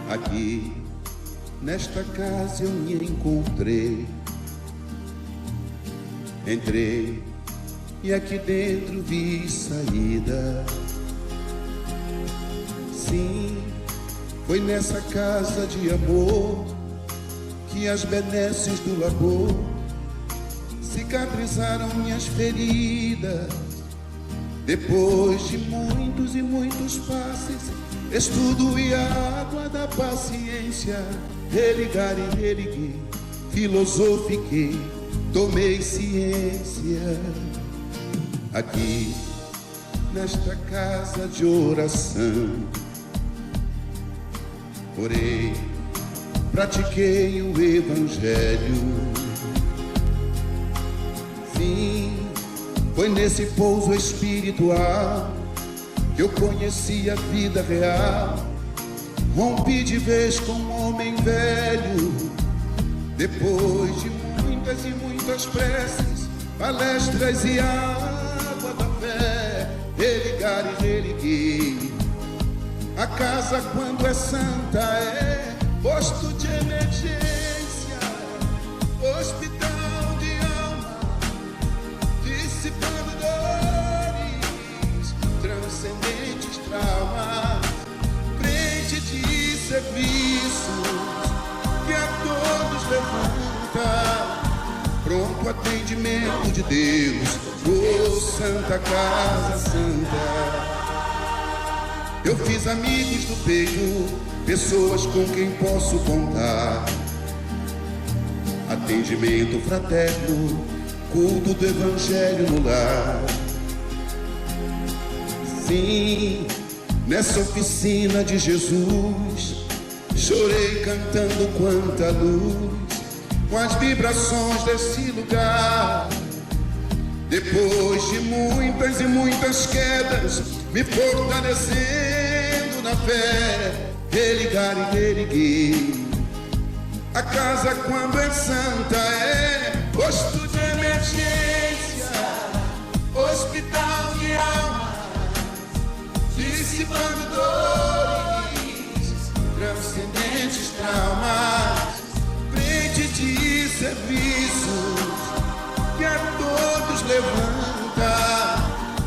Aqui, nesta casa eu me encontrei. Entrei e aqui dentro vi saída. Sim, foi nessa casa de amor que as benesses do labor cicatrizaram minhas feridas. Depois de muitos e muitos passes, estudo e a água da paciência, religar e religuei, filosofiquei, tomei ciência. Aqui, nesta casa de oração, orei, pratiquei o evangelho. Sim, foi nesse pouso espiritual que eu conheci a vida real. Rompi de vez com um homem velho. Depois de muitas e muitas preces, palestras e água da fé, religar e religuei. A casa, quando é santa, é posto de emergência, hospital de alma, dissipando dores, transcendentes traumas, frente de serviços que a todos levanta, pronto atendimento de Deus, oh Santa Casa Santa. Eu fiz amigos do peito, pessoas com quem posso contar. Atendimento fraterno, culto do evangelho no lar. Sim, nessa oficina de Jesus, chorei cantando quanta luz, com as vibrações desse lugar. Depois de muitas e muitas quedas, me fortalecendo na fé, religar e religuei. A casa, quando é santa, é posto de emergência, hospital de alma, dissipando dores, transcendentes traumas, frente de serviços que a todos levanta,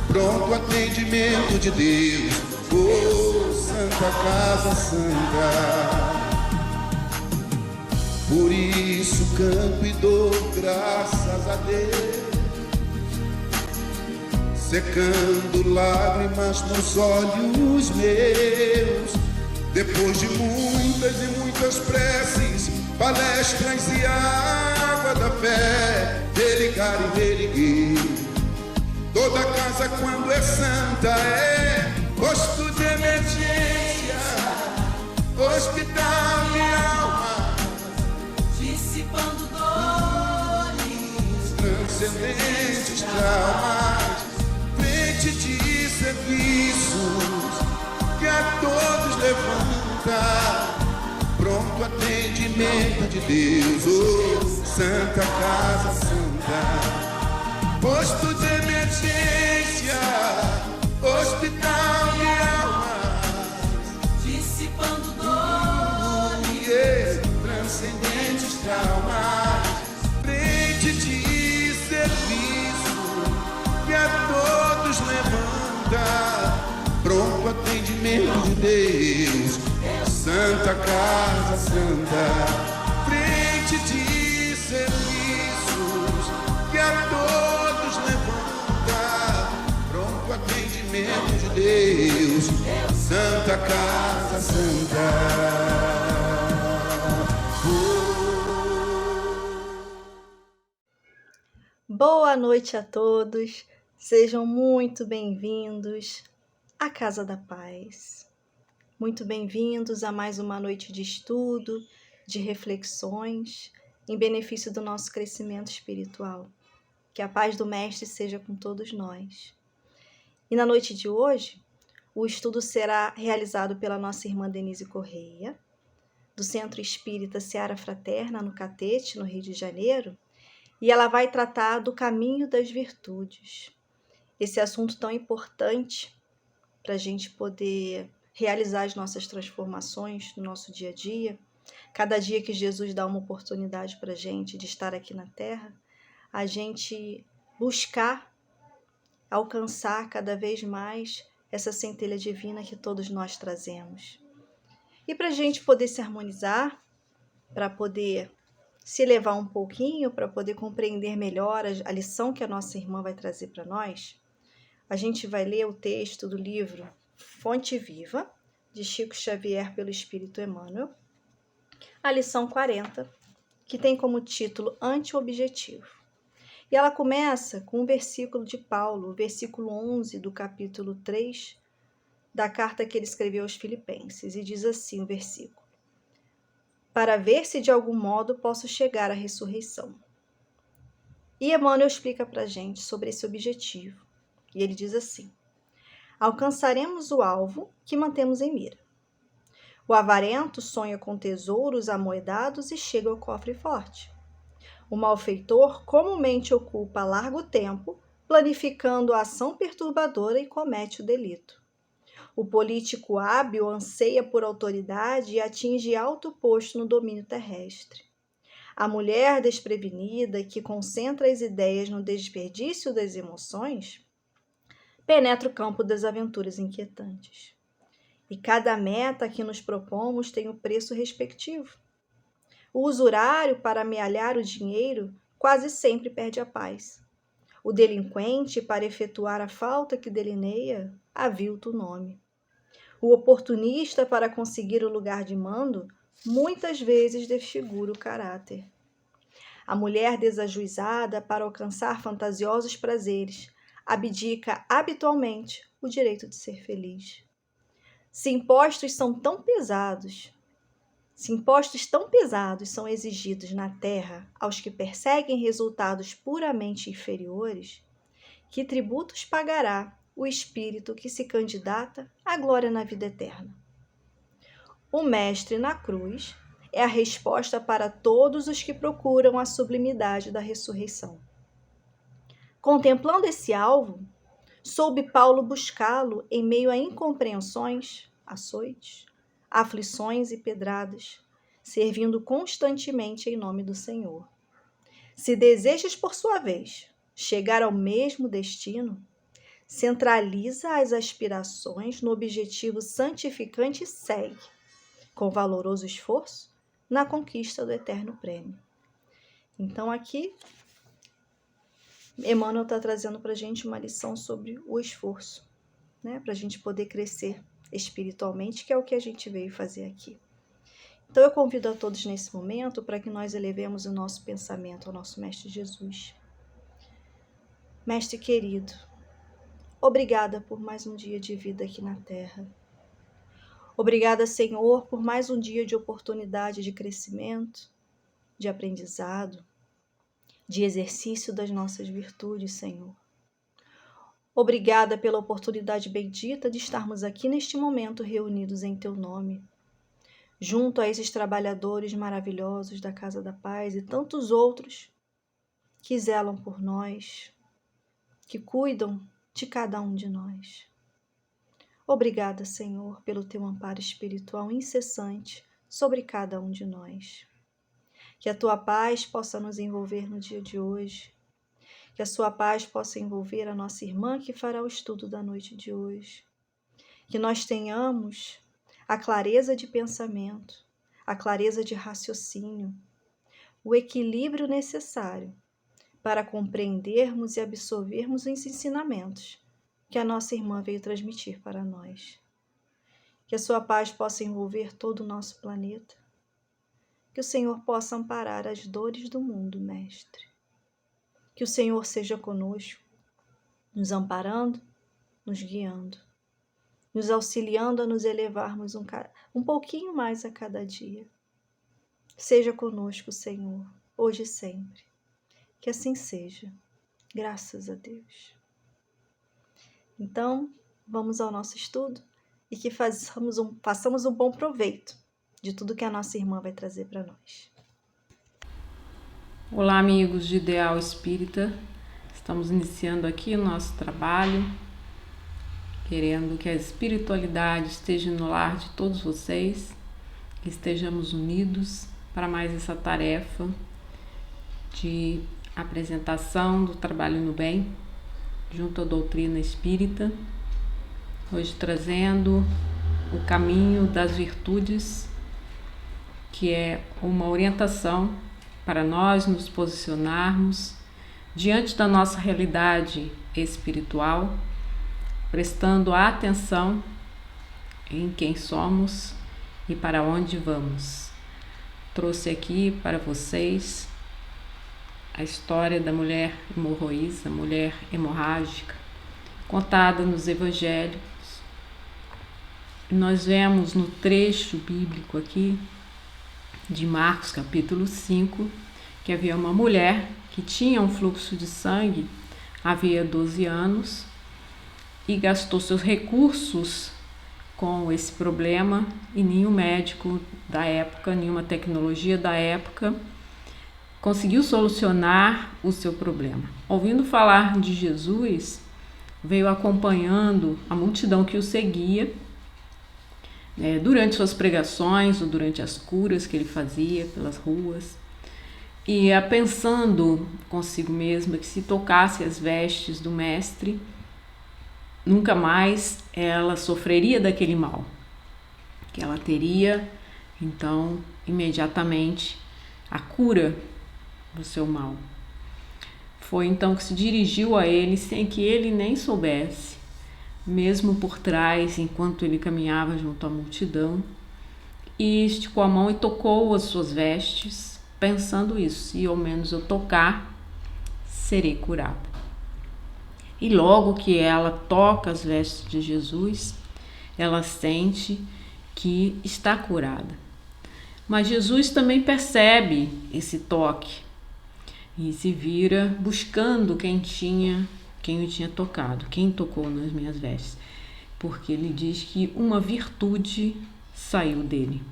pronto atendimento de Deus, oh Santa Casa Santa. Por isso canto e dou graças a Deus, secando lágrimas nos olhos meus. Depois de muitas e muitas preces, palestras e água da fé, religar e religuei. Toda casa, quando é santa, é posto de emergência, hospital de alma, dissipando dores, transcendentes traumas, frente de serviços que a todos levanta, pronto atendimento de Deus, oh Santa Casa Santa. Posto de emergência, hospital de alma, dissipando dores, transcendentes traumas, frente de serviço que a todos levanta, pronto atendimento de Deus, Santa Casa Santa. Frente de serviços que a todos levanta, pronto atendimento de Deus, Santa Casa Santa. Boa noite a todos, sejam muito bem-vindos à Casa da Paz. Muito bem-vindos a mais uma noite de estudo, de reflexões, em benefício do nosso crescimento espiritual. Que a paz do Mestre seja com todos nós. E na noite de hoje, o estudo será realizado pela nossa irmã Denise Correia, do Centro Espírita Seara Fraterna, no Catete, no Rio de Janeiro, e ela vai tratar do caminho das virtudes. Esse assunto tão importante para a gente poder realizar as nossas transformações no nosso dia a dia. Cada dia que Jesus dá uma oportunidade para a gente de estar aqui na Terra, a gente buscar alcançar cada vez mais essa centelha divina que todos nós trazemos. E para a gente poder se harmonizar, para poder se elevar um pouquinho, para poder compreender melhor a lição que a nossa irmã vai trazer para nós, a gente vai ler o texto do livro Fonte Viva, de Chico Xavier pelo Espírito Emmanuel, a lição 40, que tem como título Anti-Objetivo. E ela começa com um versículo de Paulo, o versículo 11 do capítulo 3 da carta que ele escreveu aos Filipenses, e diz assim o versículo: para ver se de algum modo posso chegar à ressurreição. E Emmanuel explica para a gente sobre esse objetivo. E ele diz assim: alcançaremos o alvo que mantemos em mira. O avarento sonha com tesouros amoedados e chega ao cofre forte. O malfeitor comumente ocupa largo tempo planificando a ação perturbadora e comete o delito. O político hábil anseia por autoridade e atinge alto posto no domínio terrestre. A mulher desprevenida, que concentra as ideias no desperdício das emoções, penetra o campo das aventuras inquietantes. E cada meta que nos propomos tem o preço respectivo. O usurário, para amealhar o dinheiro, quase sempre perde a paz. O delinquente, para efetuar a falta que delineia, avilta o nome. O oportunista, para conseguir o lugar de mando, muitas vezes desfigura o caráter. A mulher desajuizada, para alcançar fantasiosos prazeres, abdica habitualmente o direito de ser feliz. Se impostos tão pesados são exigidos na terra aos que perseguem resultados puramente inferiores, que tributos pagará o espírito que se candidata à glória na vida eterna? O Mestre na cruz é a resposta para todos os que procuram a sublimidade da ressurreição. Contemplando esse alvo, soube Paulo buscá-lo em meio a incompreensões, açoites, aflições e pedradas, servindo constantemente em nome do Senhor. Se desejas, por sua vez, chegar ao mesmo destino, centraliza as aspirações no objetivo santificante e segue, com valoroso esforço, na conquista do eterno prêmio. Então aqui, Emmanuel está trazendo para a gente uma lição sobre o esforço, né? Para a gente poder crescer espiritualmente, que é o que a gente veio fazer aqui. Então eu convido a todos nesse momento para que nós elevemos o nosso pensamento ao nosso Mestre Jesus. Mestre querido, obrigada por mais um dia de vida aqui na Terra. Obrigada, Senhor, por mais um dia de oportunidade de crescimento, de aprendizado, de exercício das nossas virtudes, Senhor. Obrigada pela oportunidade bendita de estarmos aqui neste momento reunidos em Teu nome, junto a esses trabalhadores maravilhosos da Casa da Paz e tantos outros que zelam por nós, que cuidam de cada um de nós. Obrigada, Senhor, pelo Teu amparo espiritual incessante sobre cada um de nós. Que a Tua paz possa nos envolver no dia de hoje, que a Sua paz possa envolver a nossa irmã que fará o estudo da noite de hoje, que nós tenhamos a clareza de pensamento, a clareza de raciocínio, o equilíbrio necessário para compreendermos e absorvermos os ensinamentos que a nossa irmã veio transmitir para nós. Que a Sua paz possa envolver todo o nosso planeta, que o Senhor possa amparar as dores do mundo, Mestre. Que o Senhor seja conosco, nos amparando, nos guiando, nos auxiliando a nos elevarmos um pouquinho mais a cada dia. Seja conosco, Senhor, hoje e sempre. Que assim seja. Graças a Deus. Então, vamos ao nosso estudo e que façamos um bom proveito de tudo que a nossa irmã vai trazer para nós. Olá, amigos de Ideal Espírita. Estamos iniciando aqui o nosso trabalho, querendo que a espiritualidade esteja no lar de todos vocês, que estejamos unidos para mais essa tarefa de apresentação do trabalho no bem, junto à doutrina espírita, hoje trazendo o caminho das virtudes, que é uma orientação para nós nos posicionarmos diante da nossa realidade espiritual, prestando atenção em quem somos e para onde vamos. Trouxe aqui para vocês a história da mulher hemorroísa, mulher hemorrágica, contada nos evangelhos. Nós vemos no trecho bíblico aqui de Marcos capítulo 5, que havia uma mulher que tinha um fluxo de sangue havia 12 anos e gastou seus recursos com esse problema, e nenhum médico da época, nenhuma tecnologia da época conseguiu solucionar o seu problema. Ouvindo falar de Jesus, veio acompanhando a multidão que o seguia durante suas pregações ou durante as curas que ele fazia pelas ruas, e pensando consigo mesma que se tocasse as vestes do mestre, nunca mais ela sofreria daquele mal, que ela teria então imediatamente a cura do seu mal. Foi então que se dirigiu a ele sem que ele nem soubesse, mesmo por trás, enquanto ele caminhava junto à multidão, e esticou a mão e tocou as suas vestes, pensando isso: se ao menos eu tocar, serei curada. E logo que ela toca as vestes de Jesus, ela sente que está curada. Mas Jesus também percebe esse toque e se vira buscando quem o tinha tocado, quem tocou nas minhas vestes, porque ele diz que uma virtude saiu dele.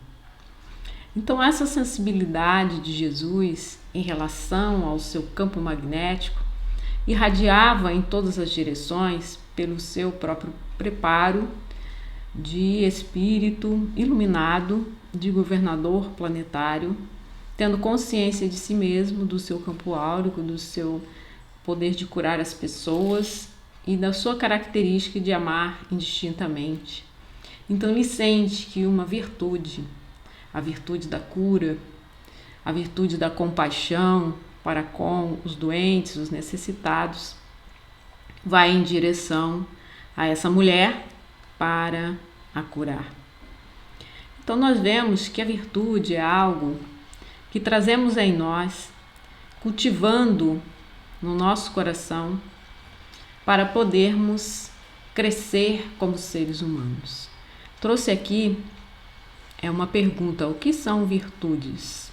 Então essa sensibilidade de Jesus em relação ao seu campo magnético irradiava em todas as direções pelo seu próprio preparo de espírito iluminado, de governador planetário, tendo consciência de si mesmo, do seu campo áurico, do seu poder de curar as pessoas e da sua característica de amar indistintamente. Então ele sente que uma virtude, a virtude da cura, a virtude da compaixão para com os doentes, os necessitados, vai em direção a essa mulher para a curar. Então nós vemos que a virtude é algo que trazemos em nós, cultivando no nosso coração, para podermos crescer como seres humanos. Trouxe aqui uma pergunta: o que são virtudes?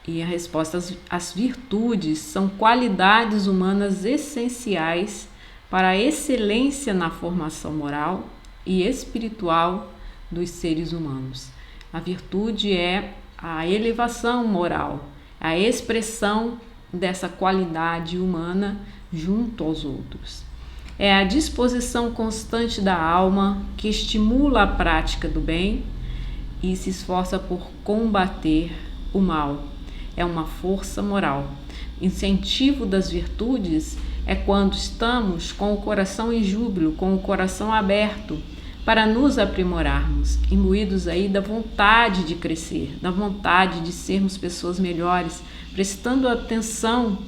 E a resposta: as virtudes são qualidades humanas essenciais para a excelência na formação moral e espiritual dos seres humanos. A virtude é a elevação moral, a expressão dessa qualidade humana junto aos outros. É a disposição constante da alma que estimula a prática do bem e se esforça por combater o mal. É uma força moral. Incentivo das virtudes é quando estamos com o coração em júbilo, com o coração aberto para nos aprimorarmos, imbuídos aí da vontade de crescer, da vontade de sermos pessoas melhores, prestando atenção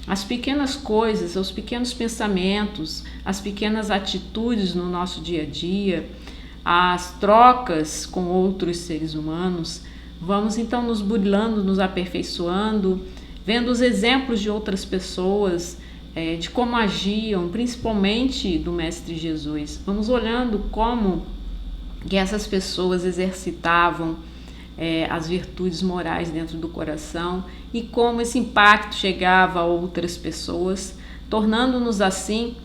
às pequenas coisas, aos pequenos pensamentos, às pequenas atitudes no nosso dia a dia, às trocas com outros seres humanos. Vamos então nos burilando, nos aperfeiçoando, vendo os exemplos de outras pessoas, de como agiam, principalmente do Mestre Jesus. Vamos olhando como que essas pessoas exercitavam as virtudes morais dentro do coração e como esse impacto chegava a outras pessoas, tornando-nos assim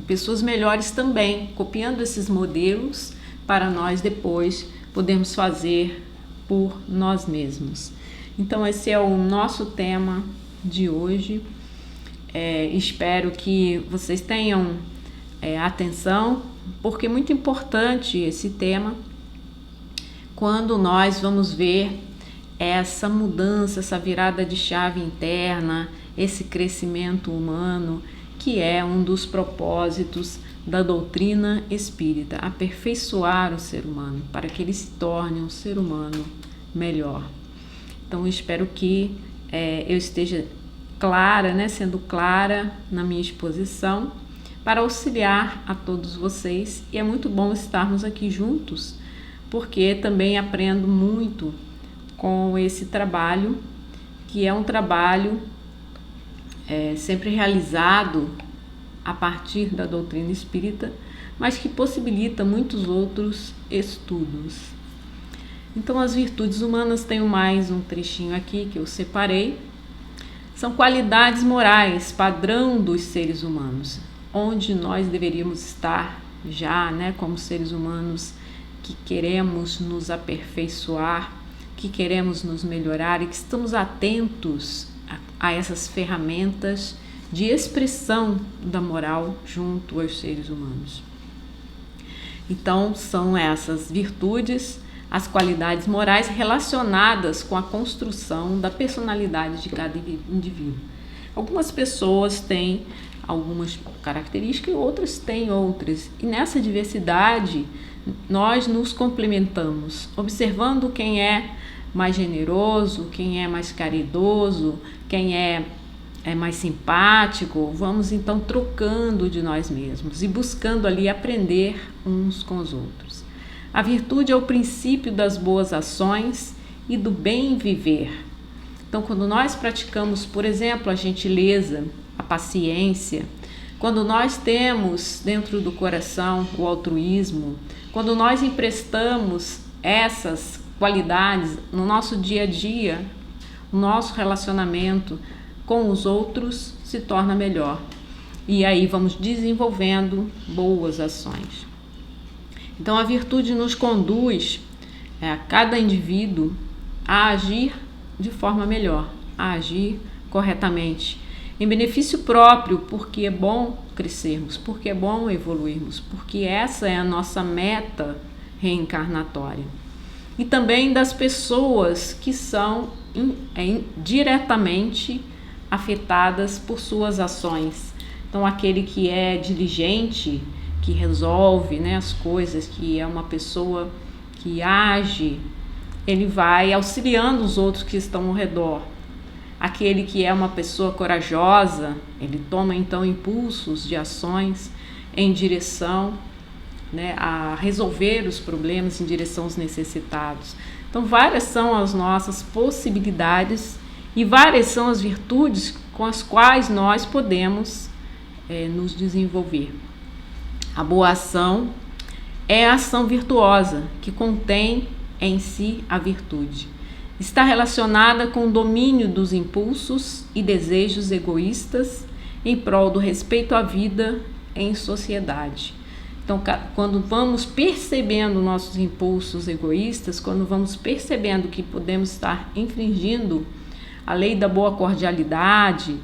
pessoas melhores também, copiando esses modelos para nós depois podermos fazer por nós mesmos. Então esse é o nosso tema de hoje. Espero que vocês tenham atenção, porque é muito importante esse tema quando nós vamos ver essa mudança, essa virada de chave interna, esse crescimento humano, que é um dos propósitos da doutrina espírita, aperfeiçoar o ser humano, para que ele se torne um ser humano melhor. Então eu espero que eu esteja clara, sendo clara na minha exposição, para auxiliar a todos vocês. E é muito bom estarmos aqui juntos, porque também aprendo muito com esse trabalho, que é um trabalho sempre realizado a partir da doutrina espírita, mas que possibilita muitos outros estudos. Então, as virtudes humanas, tenho mais um trechinho aqui que eu separei. São qualidades morais, padrão dos seres humanos, onde nós deveríamos estar já, como seres humanos que queremos nos aperfeiçoar, que queremos nos melhorar e que estamos atentos a essas ferramentas de expressão da moral junto aos seres humanos. Então, são essas virtudes, as qualidades morais relacionadas com a construção da personalidade de cada indivíduo. Algumas pessoas têm algumas características e outras têm outras. E nessa diversidade, nós nos complementamos, observando quem é mais generoso, quem é mais caridoso, quem é mais simpático. Vamos então trocando de nós mesmos e buscando ali aprender uns com os outros. A virtude é o princípio das boas ações e do bem viver. Então, quando nós praticamos, por exemplo, a gentileza, a paciência, quando nós temos dentro do coração o altruísmo, quando nós emprestamos essas qualidades no nosso dia a dia, o nosso relacionamento com os outros se torna melhor. E aí vamos desenvolvendo boas ações. Então, a virtude nos conduz a cada indivíduo a agir de forma melhor, a agir corretamente, em benefício próprio, porque é bom crescermos, porque é bom evoluirmos, porque essa é a nossa meta reencarnatória. E também das pessoas que são diretamente afetadas por suas ações. Então, aquele que é diligente, que resolve as coisas, que é uma pessoa que age, ele vai auxiliando os outros que estão ao redor. Aquele que é uma pessoa corajosa, ele toma então impulsos de ações em direção a resolver os problemas, em direção aos necessitados. Então, várias são as nossas possibilidades e várias são as virtudes com as quais nós podemos nos desenvolver. A boa ação é a ação virtuosa, que contém em si a virtude. Está relacionada com o domínio dos impulsos e desejos egoístas em prol do respeito à vida em sociedade. Então, quando vamos percebendo nossos impulsos egoístas, quando vamos percebendo que podemos estar infringindo a lei da boa cordialidade,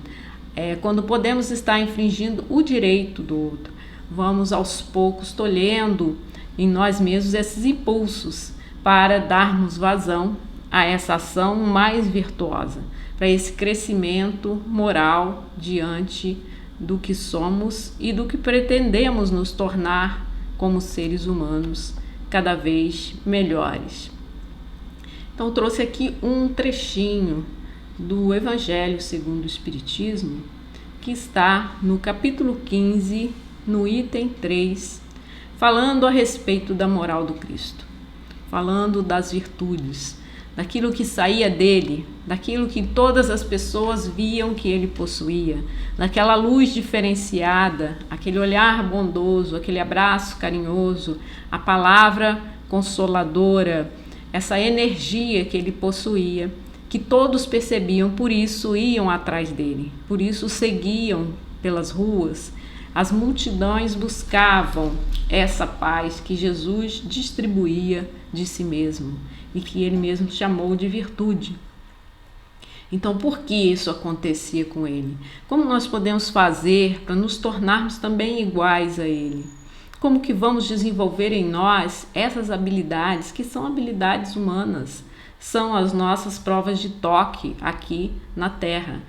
quando podemos estar infringindo o direito do outro, vamos aos poucos tolhendo em nós mesmos esses impulsos para darmos vazão a essa ação mais virtuosa, para esse crescimento moral diante do que somos e do que pretendemos nos tornar como seres humanos cada vez melhores. Então, eu trouxe aqui um trechinho do Evangelho segundo o Espiritismo, que está no capítulo 15, no item 3, falando a respeito da moral do Cristo, falando das virtudes, daquilo que saía dele, daquilo que todas as pessoas viam que ele possuía, daquela luz diferenciada, aquele olhar bondoso, aquele abraço carinhoso, a palavra consoladora, essa energia que ele possuía, que todos percebiam, por isso iam atrás dele, por isso seguiam pelas ruas. As multidões buscavam essa paz que Jesus distribuía de si mesmo e que ele mesmo chamou de virtude. Então, por que isso acontecia com ele? Como nós podemos fazer para nos tornarmos também iguais a ele? Como que vamos desenvolver em nós essas habilidades que são habilidades humanas? São as nossas provas de toque aqui na Terra.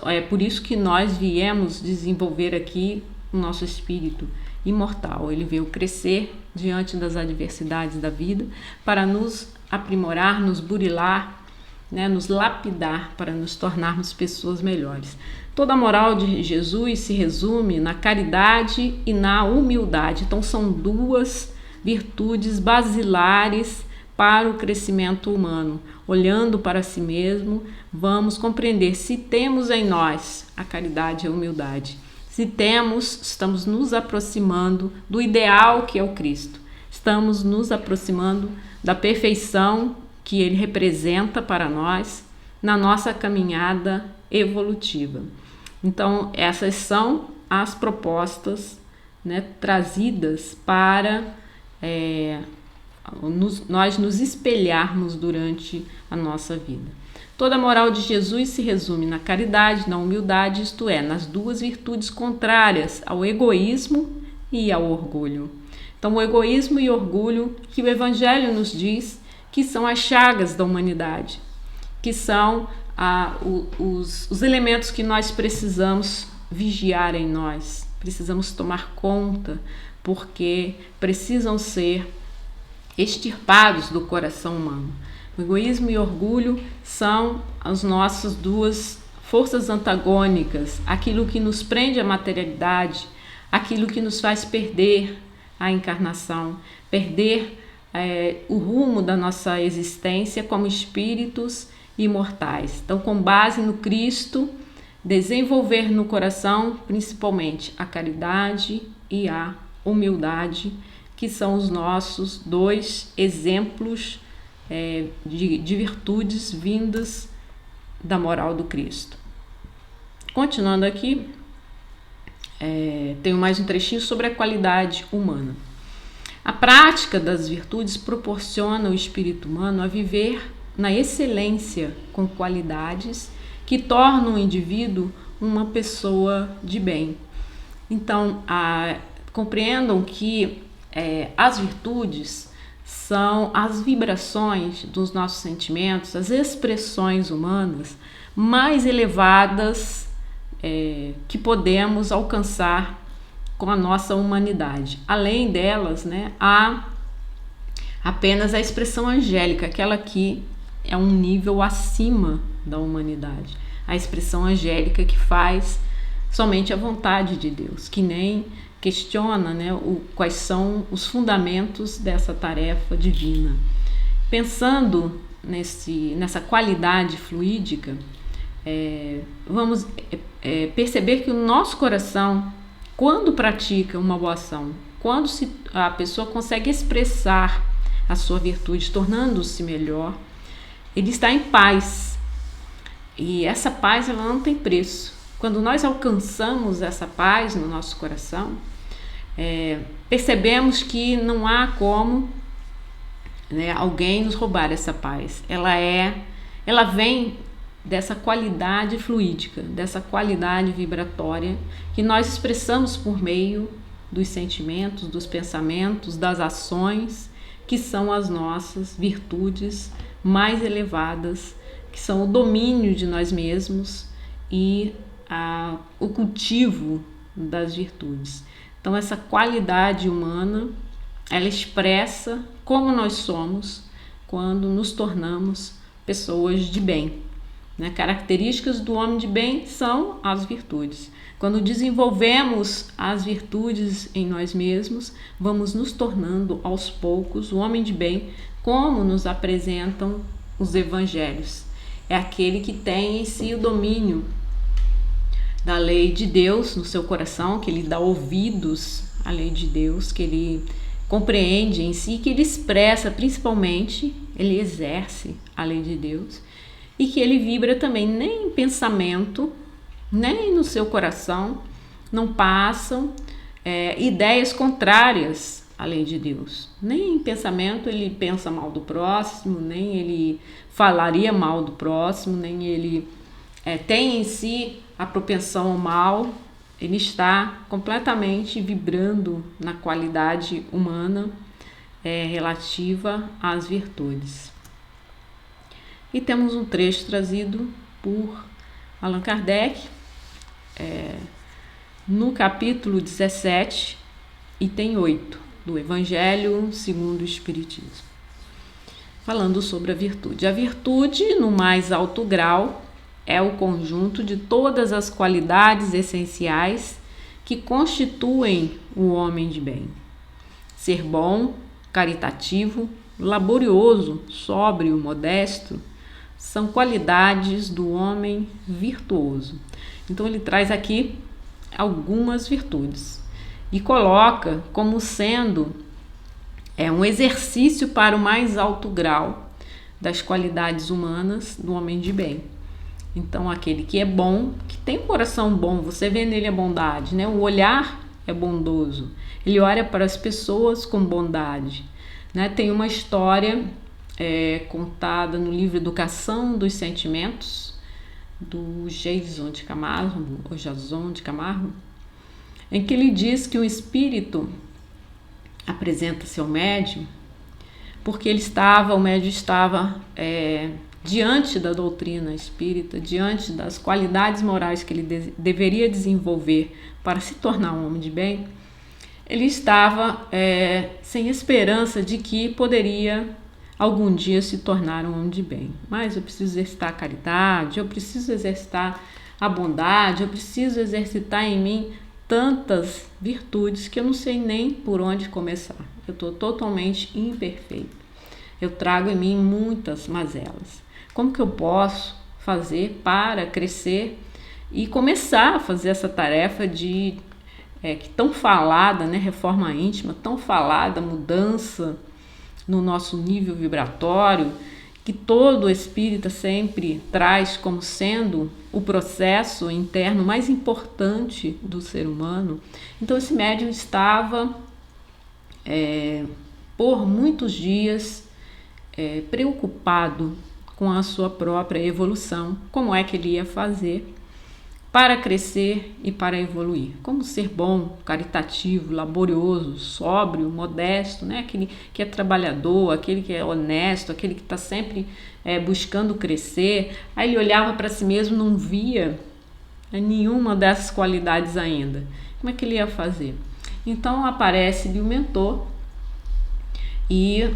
É por isso que nós viemos desenvolver aqui o nosso espírito imortal. Ele veio crescer diante das adversidades da vida para nos aprimorar, nos burilar, né, nos lapidar para nos tornarmos pessoas melhores. Toda a moral de Jesus se resume na caridade e na humildade. Então são duas virtudes basilares para o crescimento humano. Olhando para si mesmo, vamos compreender se temos em nós a caridade e a humildade. Se temos, estamos nos aproximando do ideal que é o Cristo. Estamos nos aproximando da perfeição que ele representa para nós na nossa caminhada evolutiva. Então, essas são as propostas, né, trazidas para nós nos espelharmos durante a nossa vida. Toda a moral de Jesus se resume na caridade, na humildade, isto é, nas duas virtudes contrárias ao egoísmo e ao orgulho. Então, o egoísmo e o orgulho que o Evangelho nos diz que são as chagas da humanidade, que são os elementos que nós precisamos vigiar em nós, precisamos tomar conta, porque precisam ser extirpados do coração humano. O egoísmo e o orgulho são as nossas duas forças antagônicas, aquilo que nos prende à materialidade, aquilo que nos faz perder a encarnação, perder o rumo da nossa existência como espíritos imortais. Então, com base no Cristo, desenvolver no coração principalmente a caridade e a humildade, que são os nossos dois exemplos de virtudes vindas da moral do Cristo. Continuando aqui, tenho mais um trechinho sobre a qualidade humana. A prática das virtudes proporciona o espírito humano a viver na excelência com qualidades que tornam o indivíduo uma pessoa de bem. Então, compreendam que as virtudes são as vibrações dos nossos sentimentos, as expressões humanas mais elevadas que podemos alcançar com a nossa humanidade. Além delas, né, há apenas a expressão angélica, aquela que é um nível acima da humanidade. A expressão angélica que faz somente a vontade de Deus, que nem questiona, né, quais são os fundamentos dessa tarefa divina. Pensando nessa qualidade fluídica, vamos perceber que o nosso coração, quando pratica uma boa ação, quando a pessoa consegue expressar a sua virtude, tornando-se melhor, ele está em paz. E essa paz, ela não tem preço. Quando nós alcançamos essa paz no nosso coração, percebemos que não há como, né, alguém nos roubar essa paz. Ela vem dessa qualidade fluídica, dessa qualidade vibratória que nós expressamos por meio dos sentimentos, dos pensamentos, das ações, que são as nossas virtudes mais elevadas, que são o domínio de nós mesmos e o cultivo das virtudes. Então, essa qualidade humana, ela expressa como nós somos quando nos tornamos pessoas de bem. Né? Características do homem de bem são as virtudes. Quando desenvolvemos as virtudes em nós mesmos, vamos nos tornando aos poucos o homem de bem, como nos apresentam os evangelhos. É aquele que tem em si o domínio da lei de Deus no seu coração, que ele dá ouvidos à lei de Deus, que ele compreende em si, que ele expressa principalmente, ele exerce a lei de Deus, e que ele vibra também, nem em pensamento, nem no seu coração, não passam ideias contrárias a lei de Deus. Nem em pensamento ele pensa mal do próximo, nem ele falaria mal do próximo, nem ele tem em si a propensão ao mal. Ele está completamente vibrando na qualidade humana relativa às virtudes. E temos um trecho trazido por Allan Kardec, no capítulo 17, item 8, do Evangelho segundo o Espiritismo, falando sobre a virtude. A virtude, no mais alto grau, é o conjunto de todas as qualidades essenciais que constituem o homem de bem. Ser bom, caritativo, laborioso, sóbrio, modesto, são qualidades do homem virtuoso. Então ele traz aqui algumas virtudes e coloca como sendo um exercício para o mais alto grau das qualidades humanas do homem de bem. Então aquele que é bom, que tem um coração bom, você vê nele a bondade, né? O olhar é bondoso, ele olha para as pessoas com bondade, né? Tem uma história contada no livro Educação dos Sentimentos, do Jason de Camargo, em que ele diz que o espírito apresenta-se ao médium porque o médium estava diante da doutrina espírita, diante das qualidades morais que ele deveria desenvolver para se tornar um homem de bem. Ele estava sem esperança de que poderia algum dia se tornar um homem de bem. Mas eu preciso exercitar a caridade, eu preciso exercitar a bondade, eu preciso exercitar em mim tantas virtudes que eu não sei nem por onde começar. Eu estou totalmente imperfeito. Eu trago em mim muitas mazelas. Como que eu posso fazer para crescer e começar a fazer essa tarefa de que tão falada, né, reforma íntima, tão falada mudança no nosso nível vibratório, que todo espírita sempre traz como sendo o processo interno mais importante do ser humano. Então esse médium estava por muitos dias preocupado com a sua própria evolução, como é que ele ia fazer para crescer e para evoluir. Como ser bom, caritativo, laborioso, sóbrio, modesto, né? Aquele que é trabalhador, aquele que é honesto, aquele que está sempre buscando crescer. Aí ele olhava para si mesmo, não via nenhuma dessas qualidades ainda. Como é que ele ia fazer? Então aparece-lhe o mentor e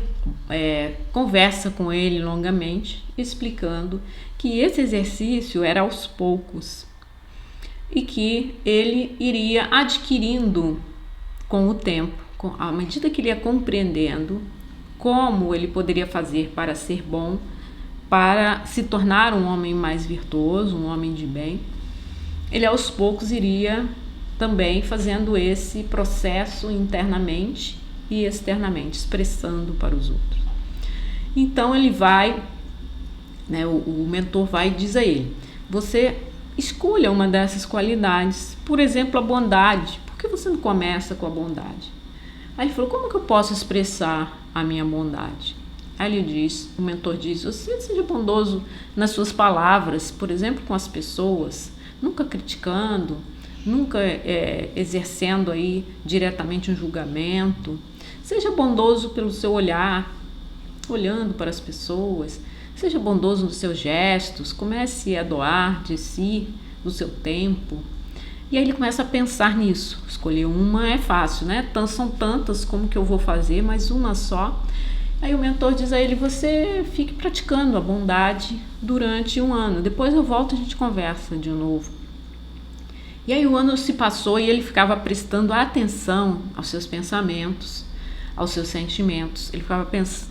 conversa com ele longamente, explicando que esse exercício era aos poucos e que ele iria adquirindo com o tempo, à medida que ele ia compreendendo como ele poderia fazer para ser bom, para se tornar um homem mais virtuoso, um homem de bem. Ele aos poucos iria também fazendo esse processo internamente e externamente, expressando para os outros. Então ele vai, né, o mentor vai e diz a ele: você escolha uma dessas qualidades, por exemplo, a bondade. Por que você não começa com a bondade? Aí ele falou: como que eu posso expressar a minha bondade? Aí o mentor diz: você seja bondoso nas suas palavras, por exemplo, com as pessoas, nunca criticando, nunca exercendo aí diretamente um julgamento. Seja bondoso pelo seu olhar, olhando para as pessoas. Seja bondoso nos seus gestos, comece a doar de si, do seu tempo. E aí ele começa a pensar nisso. Escolher uma é fácil, né? São tantas, como que eu vou fazer, mas uma só. Aí o mentor diz a ele: você fique praticando a bondade durante 1 ano. Depois eu volto e a gente conversa de novo. E aí o ano se passou e ele ficava prestando atenção aos seus pensamentos, aos seus sentimentos. Ele ficava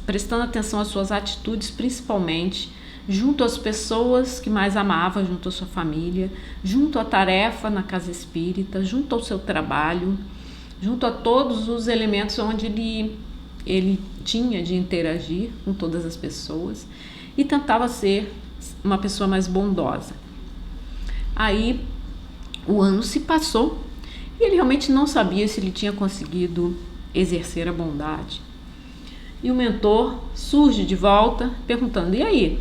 prestando atenção às suas atitudes, principalmente junto às pessoas que mais amava, junto à sua família, junto à tarefa na casa espírita, junto ao seu trabalho, junto a todos os elementos onde ele tinha de interagir com todas as pessoas, e tentava ser uma pessoa mais bondosa. Aí o ano se passou e ele realmente não sabia se ele tinha conseguido exercer a bondade. E o mentor surge de volta perguntando: e aí,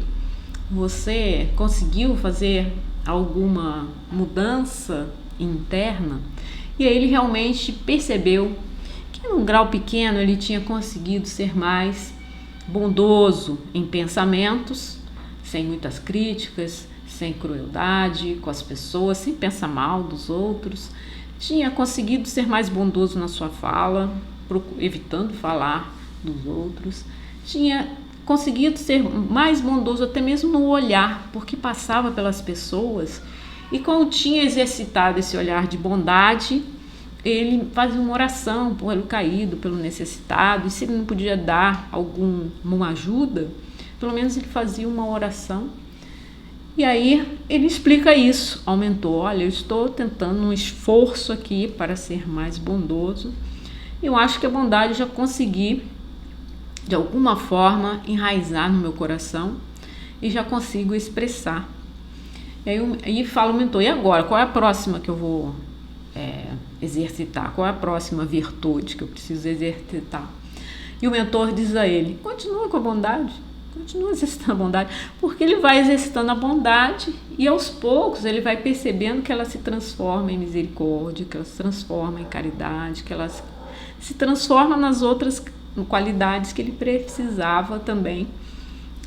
você conseguiu fazer alguma mudança interna? E aí ele realmente percebeu que num grau pequeno ele tinha conseguido ser mais bondoso em pensamentos, sem muitas críticas, sem crueldade com as pessoas, sem pensar mal dos outros. Tinha conseguido ser mais bondoso na sua fala, evitando falar dos outros. Tinha conseguido ser mais bondoso até mesmo no olhar, porque passava pelas pessoas e quando tinha exercitado esse olhar de bondade, ele fazia uma oração pelo caído, pelo necessitado, e se ele não podia dar alguma ajuda, pelo menos ele fazia uma oração. E aí ele explica isso ao mentor: olha, eu estou tentando um esforço aqui para ser mais bondoso, eu acho que a bondade já consegui de alguma forma enraizar no meu coração e já consigo expressar. E aí fala o mentor: e agora, qual é a próxima que eu vou exercitar? Qual é a próxima virtude que eu preciso exercitar? E o mentor diz a ele: continua com a bondade, continua exercitando a bondade, porque ele vai exercitando a bondade e aos poucos ele vai percebendo que ela se transforma em misericórdia, que ela se transforma em caridade, que ela se transforma nas outras qualidades que ele precisava também,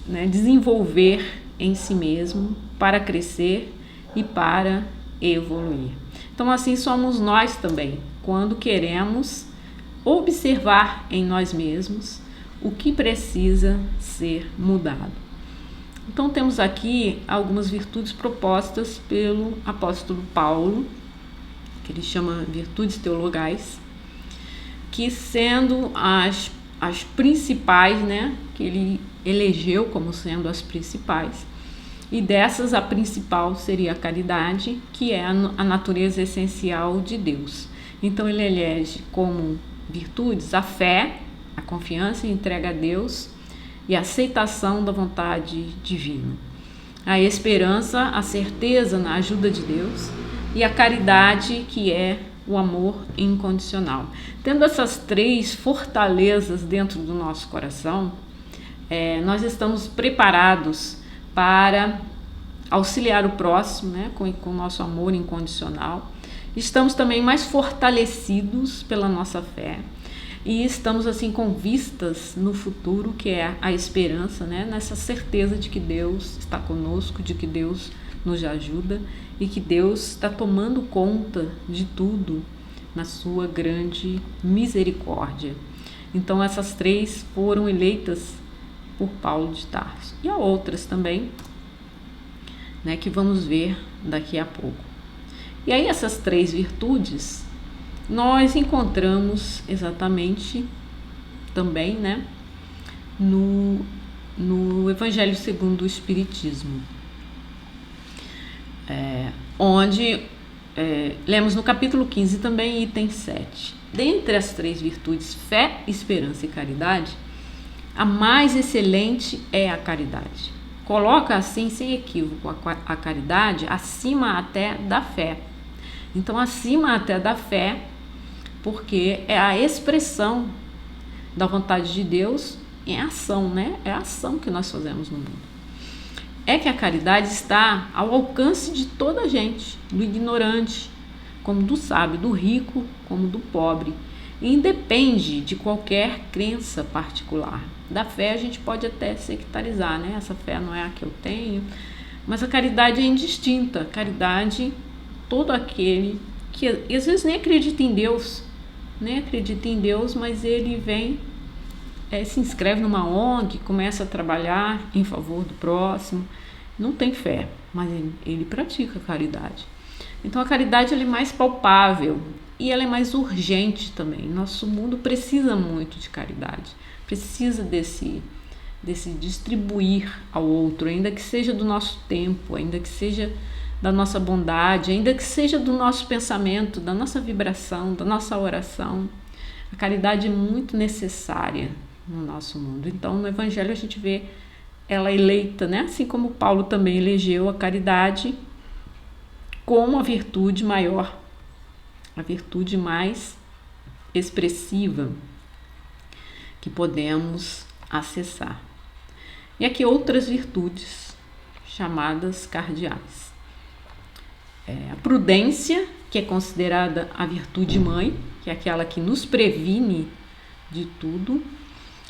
né, desenvolver em si mesmo para crescer e para evoluir. Então assim somos nós também, quando queremos observar em nós mesmos o que precisa ser mudado. Então temos aqui algumas virtudes propostas pelo apóstolo Paulo, que ele chama virtudes teologais, que sendo as principais, né, que ele elegeu como sendo as principais, e dessas a principal seria a caridade, que é a natureza essencial de Deus. Então ele elege como virtudes a fé, a confiança e entrega a Deus e a aceitação da vontade divina, a esperança, a certeza na ajuda de Deus e a caridade, que é o amor incondicional. Tendo essas três fortalezas dentro do nosso coração, nós estamos preparados para auxiliar o próximo, né, com o nosso amor incondicional. Estamos também mais fortalecidos pela nossa fé e estamos assim com vistas no futuro, que é a esperança, né, nessa certeza de que Deus está conosco, de que Deus nos ajuda e que Deus está tomando conta de tudo na sua grande misericórdia. Então essas três foram eleitas por Paulo de Tarso. E há outras também, né, que vamos ver daqui a pouco. E aí essas três virtudes nós encontramos exatamente também, né, no Evangelho segundo o Espiritismo, onde lemos no capítulo 15 também, item 7. Dentre as três virtudes, fé, esperança e caridade, a mais excelente é a caridade. Coloca assim, sem equívoco, a caridade acima até da fé. Então, acima até da fé, porque é a expressão da vontade de Deus em ação, né? É a ação que nós fazemos no mundo. É que a caridade está ao alcance de toda a gente, do ignorante como do sábio, do rico como do pobre, e independe de qualquer crença particular. Da fé a gente pode até sectarizar, né? Essa fé não é a que eu tenho, mas a caridade é indistinta. Caridade, todo aquele que às vezes nem acredita em Deus, mas ele vem, se inscreve numa ONG, começa a trabalhar em favor do próximo, não tem fé, mas ele pratica a caridade. Então a caridade ela é mais palpável e ela é mais urgente também. Nosso mundo precisa muito de caridade, precisa desse distribuir ao outro, ainda que seja do nosso tempo, ainda que seja da nossa bondade, ainda que seja do nosso pensamento, da nossa vibração, da nossa oração. A caridade é muito necessária no nosso mundo. Então no Evangelho a gente vê ela eleita, né? Assim como Paulo também elegeu a caridade como a virtude maior, a virtude mais expressiva que podemos acessar. E aqui outras virtudes chamadas cardeais. A prudência, que é considerada a virtude mãe, que é aquela que nos previne de tudo,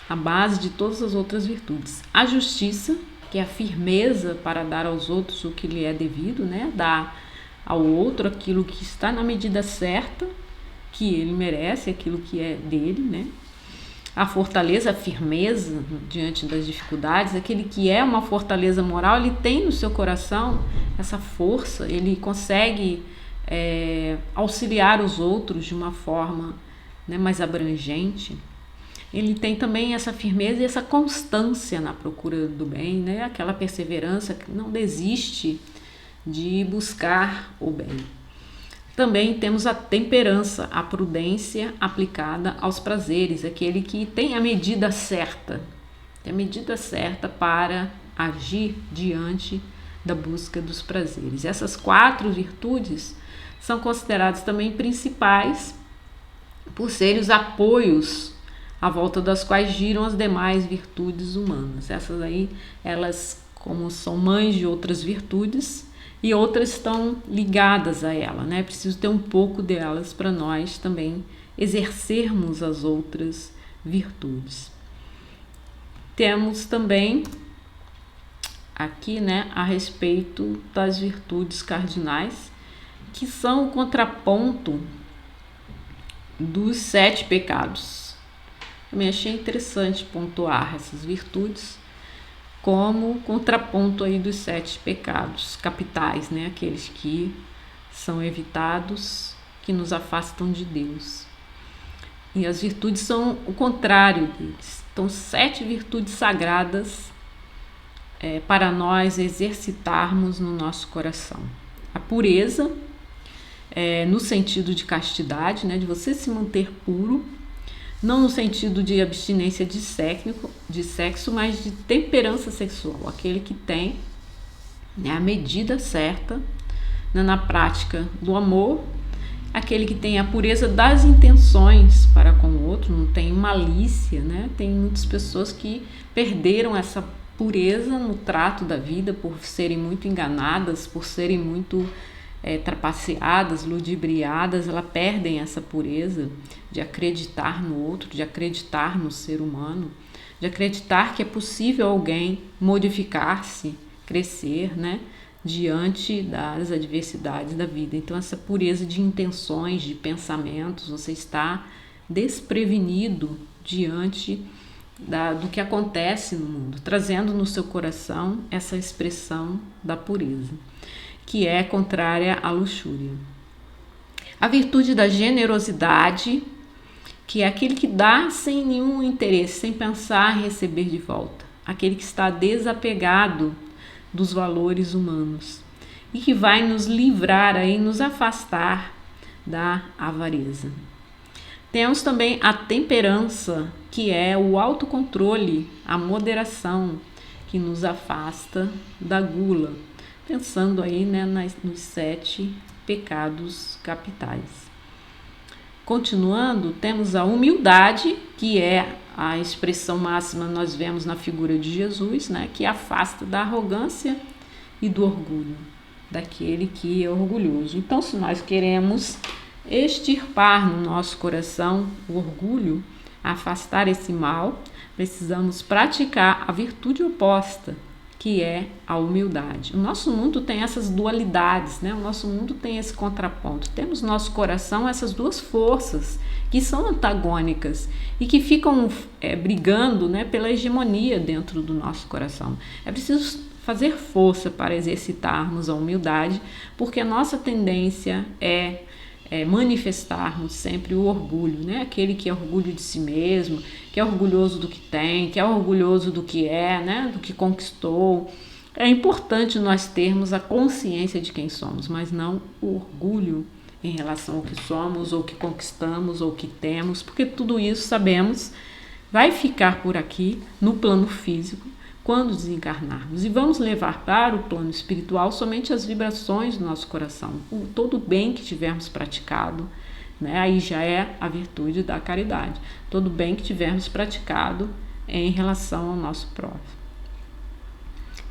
a base de todas as outras virtudes. A justiça, que é a firmeza para dar aos outros o que lhe é devido, né? Dar ao outro aquilo que está na medida certa, que ele merece, aquilo que é dele, né? A fortaleza, a firmeza diante das dificuldades, aquele que é uma fortaleza moral, ele tem no seu coração essa força, ele consegue auxiliar os outros de uma forma, né, mais abrangente. Ele tem também essa firmeza e essa constância na procura do bem, né? Aquela perseverança que não desiste de buscar o bem. Também temos a temperança, a prudência aplicada aos prazeres, aquele que tem a medida certa para agir diante da busca dos prazeres. Essas 4 virtudes são consideradas também principais por serem os apoios à volta das quais giram as demais virtudes humanas. Essas aí, elas, como são mães de outras virtudes, e outras estão ligadas a ela, né? Preciso ter um pouco delas para nós também exercermos as outras virtudes. Temos também aqui, né, a respeito das virtudes cardinais, que são o contraponto dos 7 pecados. Também achei interessante pontuar essas virtudes como contraponto aí dos 7 pecados capitais, né? Aqueles que são evitados, que nos afastam de Deus. E as virtudes são o contrário deles. Então, 7 virtudes sagradas para nós exercitarmos no nosso coração. A pureza, no sentido de castidade, né? De você se manter puro, não no sentido de abstinência de sexo, mas de temperança sexual, aquele que tem, né, a medida certa, né, na prática do amor, aquele que tem a pureza das intenções para com o outro, não tem malícia, né? Tem muitas pessoas que perderam essa pureza no trato da vida por serem muito enganadas, por serem muito trapaceadas, ludibriadas, elas perdem essa pureza de acreditar no outro, de acreditar no ser humano, de acreditar que é possível alguém modificar-se, crescer, né, diante das adversidades da vida. Então, essa pureza de intenções, de pensamentos, você está desprevenido diante do que acontece no mundo, trazendo no seu coração essa expressão da pureza, que é contrária à luxúria. A virtude da generosidade, que é aquele que dá sem nenhum interesse, sem pensar em receber de volta. Aquele que está desapegado dos valores humanos e que vai nos livrar aí, nos afastar da avareza. Temos também a temperança, que é o autocontrole, a moderação, que nos afasta da gula. Pensando aí, né, nos 7 pecados capitais. Continuando, temos a humildade, que é a expressão máxima que nós vemos na figura de Jesus, né, que afasta da arrogância e do orgulho, daquele que é orgulhoso. Então, se nós queremos extirpar no nosso coração o orgulho, afastar esse mal, precisamos praticar a virtude oposta, que é a humildade. O nosso mundo tem essas dualidades, né? O nosso mundo tem esse contraponto. Temos no nosso coração essas 2 forças que são antagônicas e que ficam brigando, né, pela hegemonia dentro do nosso coração. É preciso fazer força para exercitarmos a humildade, porque a nossa tendência é manifestarmos sempre o orgulho, né? Aquele que é orgulho de si mesmo, que é orgulhoso do que tem, que é orgulhoso do que é, né? Do que conquistou. É importante nós termos a consciência de quem somos, mas não o orgulho em relação ao que somos, ou que conquistamos, ou que temos, porque tudo isso, sabemos, vai ficar por aqui no plano físico quando desencarnarmos, e vamos levar para o plano espiritual somente as vibrações do nosso coração, todo o bem que tivermos praticado, né? Aí já é a virtude da caridade. Todo bem que tivermos praticado em relação ao nosso próximo.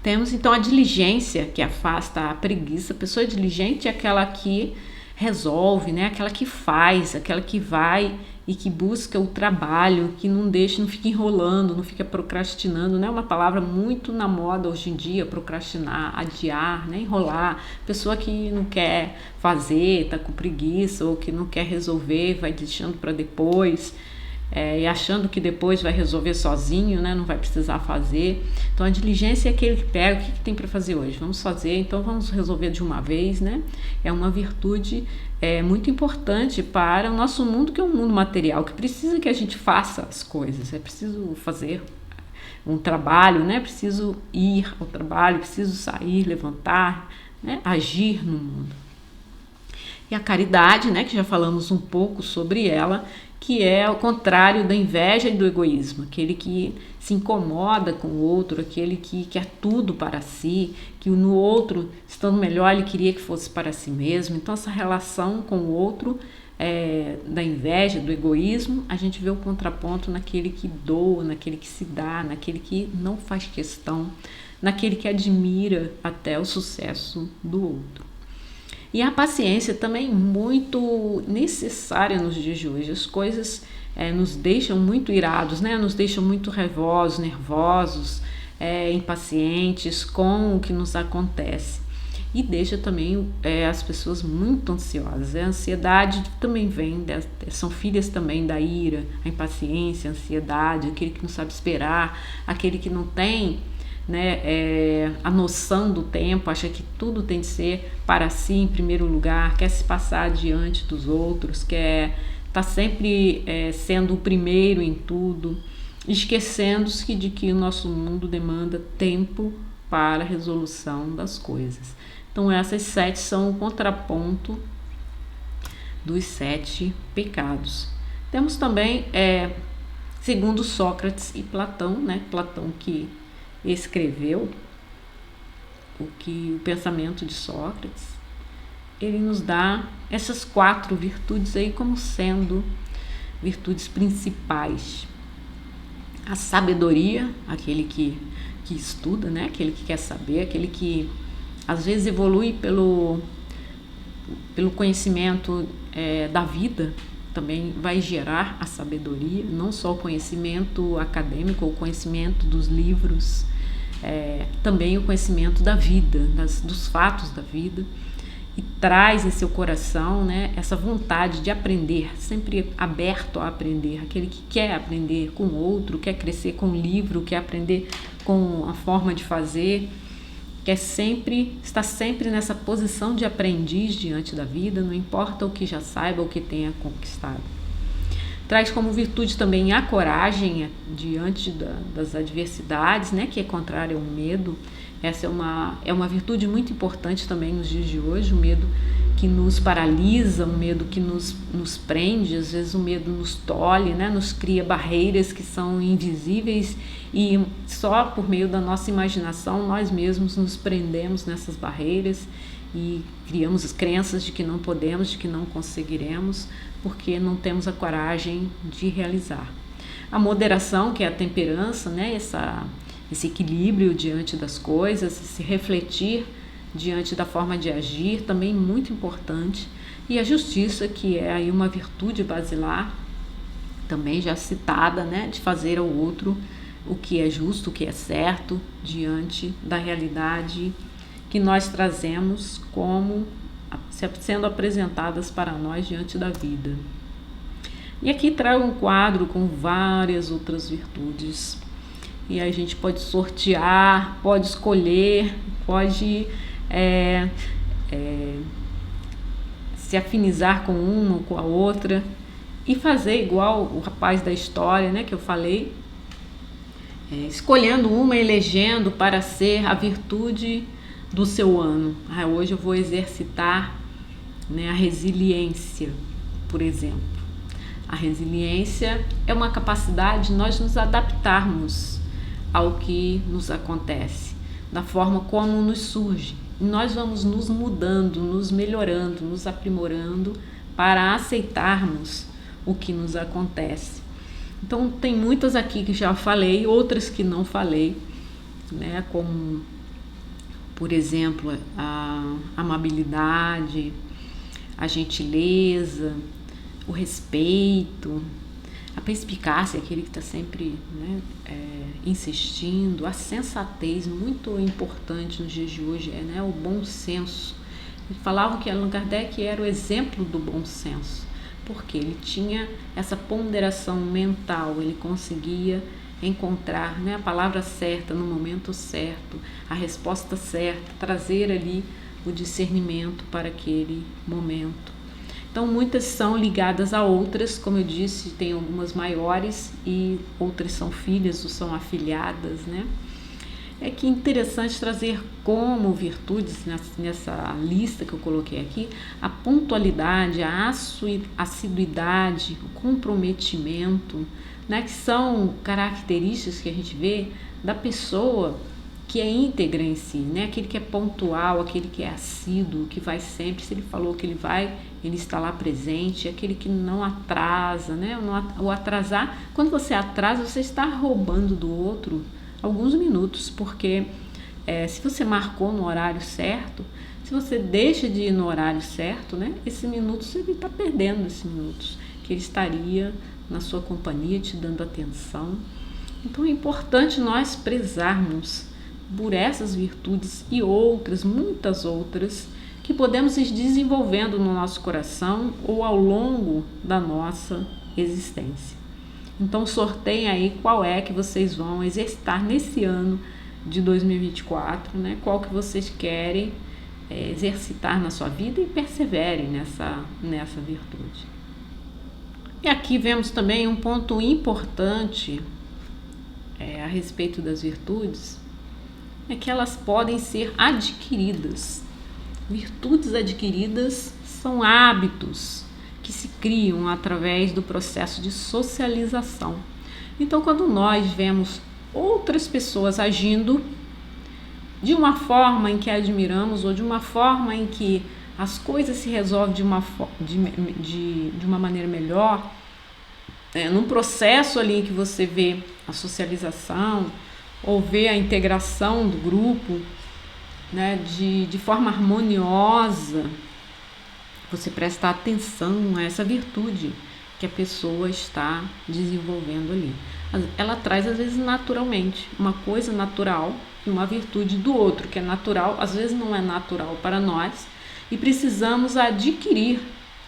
Temos então a diligência, que afasta a preguiça. A pessoa diligente é aquela que resolve, né? Aquela que faz, aquela que vai e que busca o trabalho, que não deixa, não fica enrolando, não fica procrastinando, né? Uma palavra muito na moda hoje em dia, procrastinar, adiar, né? Enrolar. Pessoa que não quer fazer, tá com preguiça, ou que não quer resolver, vai deixando para depois, e achando que depois vai resolver sozinho, né? Não vai precisar fazer. Então a diligência é aquele que pega, o que tem para fazer hoje? Vamos fazer, então vamos resolver de uma vez, né? É uma virtude muito importante para o nosso mundo, que é um mundo material, que precisa que a gente faça as coisas. É preciso fazer um trabalho, né? Preciso ir ao trabalho, preciso sair, levantar, né? Agir no mundo. E a caridade, né? Que já falamos um pouco sobre ela, que é ao contrário da inveja e do egoísmo, aquele que se incomoda com o outro, aquele que quer tudo para si, que no outro, estando melhor, ele queria que fosse para si mesmo. Então essa relação com o outro, da inveja, do egoísmo, a gente vê o contraponto naquele que doa, naquele que se dá, naquele que não faz questão, naquele que admira até o sucesso do outro. E a paciência também muito necessária nos dias de hoje. As coisas nos deixam muito irados, né? Nos deixam muito raivosos, nervosos, impacientes com o que nos acontece. E deixa também as pessoas muito ansiosas. A ansiedade também vem, são filhas também da ira, a impaciência, a ansiedade, aquele que não sabe esperar, aquele que não tem, né, a noção do tempo, acha que tudo tem de ser para si em primeiro lugar, quer se passar diante dos outros, quer estar sempre sendo o primeiro em tudo, esquecendo-se de que o nosso mundo demanda tempo para a resolução das coisas. Então essas 7 são o contraponto dos 7 pecados. Temos também, segundo Sócrates e Platão, né, Platão que escreveu o pensamento de Sócrates, ele nos dá essas 4 virtudes aí como sendo virtudes principais. A sabedoria, aquele que estuda, né? Aquele que quer saber, aquele que às vezes evolui pelo conhecimento da vida, também vai gerar a sabedoria, não só o conhecimento acadêmico ou o conhecimento dos livros, também o conhecimento da vida, dos fatos da vida, e traz em seu coração, né, essa vontade de aprender, sempre aberto a aprender, aquele que quer aprender com o outro, quer crescer com o livro, quer aprender com a forma de fazer, está sempre nessa posição de aprendiz diante da vida, não importa o que já saiba ou o que tenha conquistado. Traz como virtude também a coragem diante das adversidades, né, que é contrária ao medo. Essa é uma virtude muito importante também nos dias de hoje, o medo que nos paralisa, o medo que nos prende, às vezes o medo nos tolhe, né, nos cria barreiras que são invisíveis e só por meio da nossa imaginação nós mesmos nos prendemos nessas barreiras e criamos as crenças de que não podemos, de que não conseguiremos, porque não temos a coragem de realizar. A moderação, que é a temperança, né, esse equilíbrio diante das coisas, esse refletir diante da forma de agir, também muito importante. E a justiça, que é aí uma virtude basilar, também já citada, né, de fazer ao outro o que é justo, o que é certo, diante da realidade que nós trazemos como sendo apresentadas para nós diante da vida. E aqui trago um quadro com várias outras virtudes. E a gente pode sortear, pode escolher, pode se afinizar com uma ou com a outra e fazer igual o rapaz da história, né, que eu falei, escolhendo uma, elegendo para ser a virtude do seu ano. Hoje eu vou exercitar, né, a resiliência, por exemplo. A resiliência é uma capacidade de nós nos adaptarmos ao que nos acontece, da forma como nos surge. E nós vamos nos mudando, nos melhorando, nos aprimorando para aceitarmos o que nos acontece. Então tem muitas aqui que já falei, outras que não falei, né? Como, por exemplo, a amabilidade, a gentileza, o respeito, a perspicácia, aquele que está sempre, né, insistindo, a sensatez, muito importante nos dias de hoje, né, o bom senso. Falavam que Allan Kardec era o exemplo do bom senso, porque ele tinha essa ponderação mental, ele conseguia encontrar, né, a palavra certa no momento certo, a resposta certa, trazer ali o discernimento para aquele momento. Então muitas são ligadas a outras, como eu disse, tem algumas maiores e outras são filhas ou são afilhadas, né? É que interessante trazer como virtudes nessa lista que eu coloquei aqui, a pontualidade, a assiduidade, o comprometimento, né, que são características que a gente vê da pessoa que é íntegra em si, né? Aquele que é pontual, aquele que é assíduo, que vai sempre, se ele falou que ele vai, ele está lá presente, aquele que não atrasa, né? O atrasar, quando você atrasa, você está roubando do outro alguns minutos, porque se você marcou no horário certo, se você deixa de ir no horário certo, né? Esses minutos, ele está perdendo esses minutos, que ele estaria na sua companhia, te dando atenção. Então é importante nós prezarmos por essas virtudes e outras, muitas outras, que podemos ir desenvolvendo no nosso coração ou ao longo da nossa existência. Então sorteiem aí qual é que vocês vão exercitar nesse ano de 2024, né? Qual que vocês querem exercitar na sua vida e perseverem nessa virtude. E aqui vemos também um ponto importante a respeito das virtudes, é que elas podem ser adquiridas. Virtudes adquiridas são hábitos que se criam através do processo de socialização. Então, quando nós vemos outras pessoas agindo de uma forma em que admiramos ou de uma forma em que as coisas se resolvem de uma maneira melhor, num processo ali em que você vê a socialização ou vê a integração do grupo, né, de forma harmoniosa, você presta atenção a essa virtude que a pessoa está desenvolvendo ali. Ela traz, às vezes, naturalmente, uma coisa natural e uma virtude do outro, que é natural, às vezes não é natural para nós, e precisamos adquirir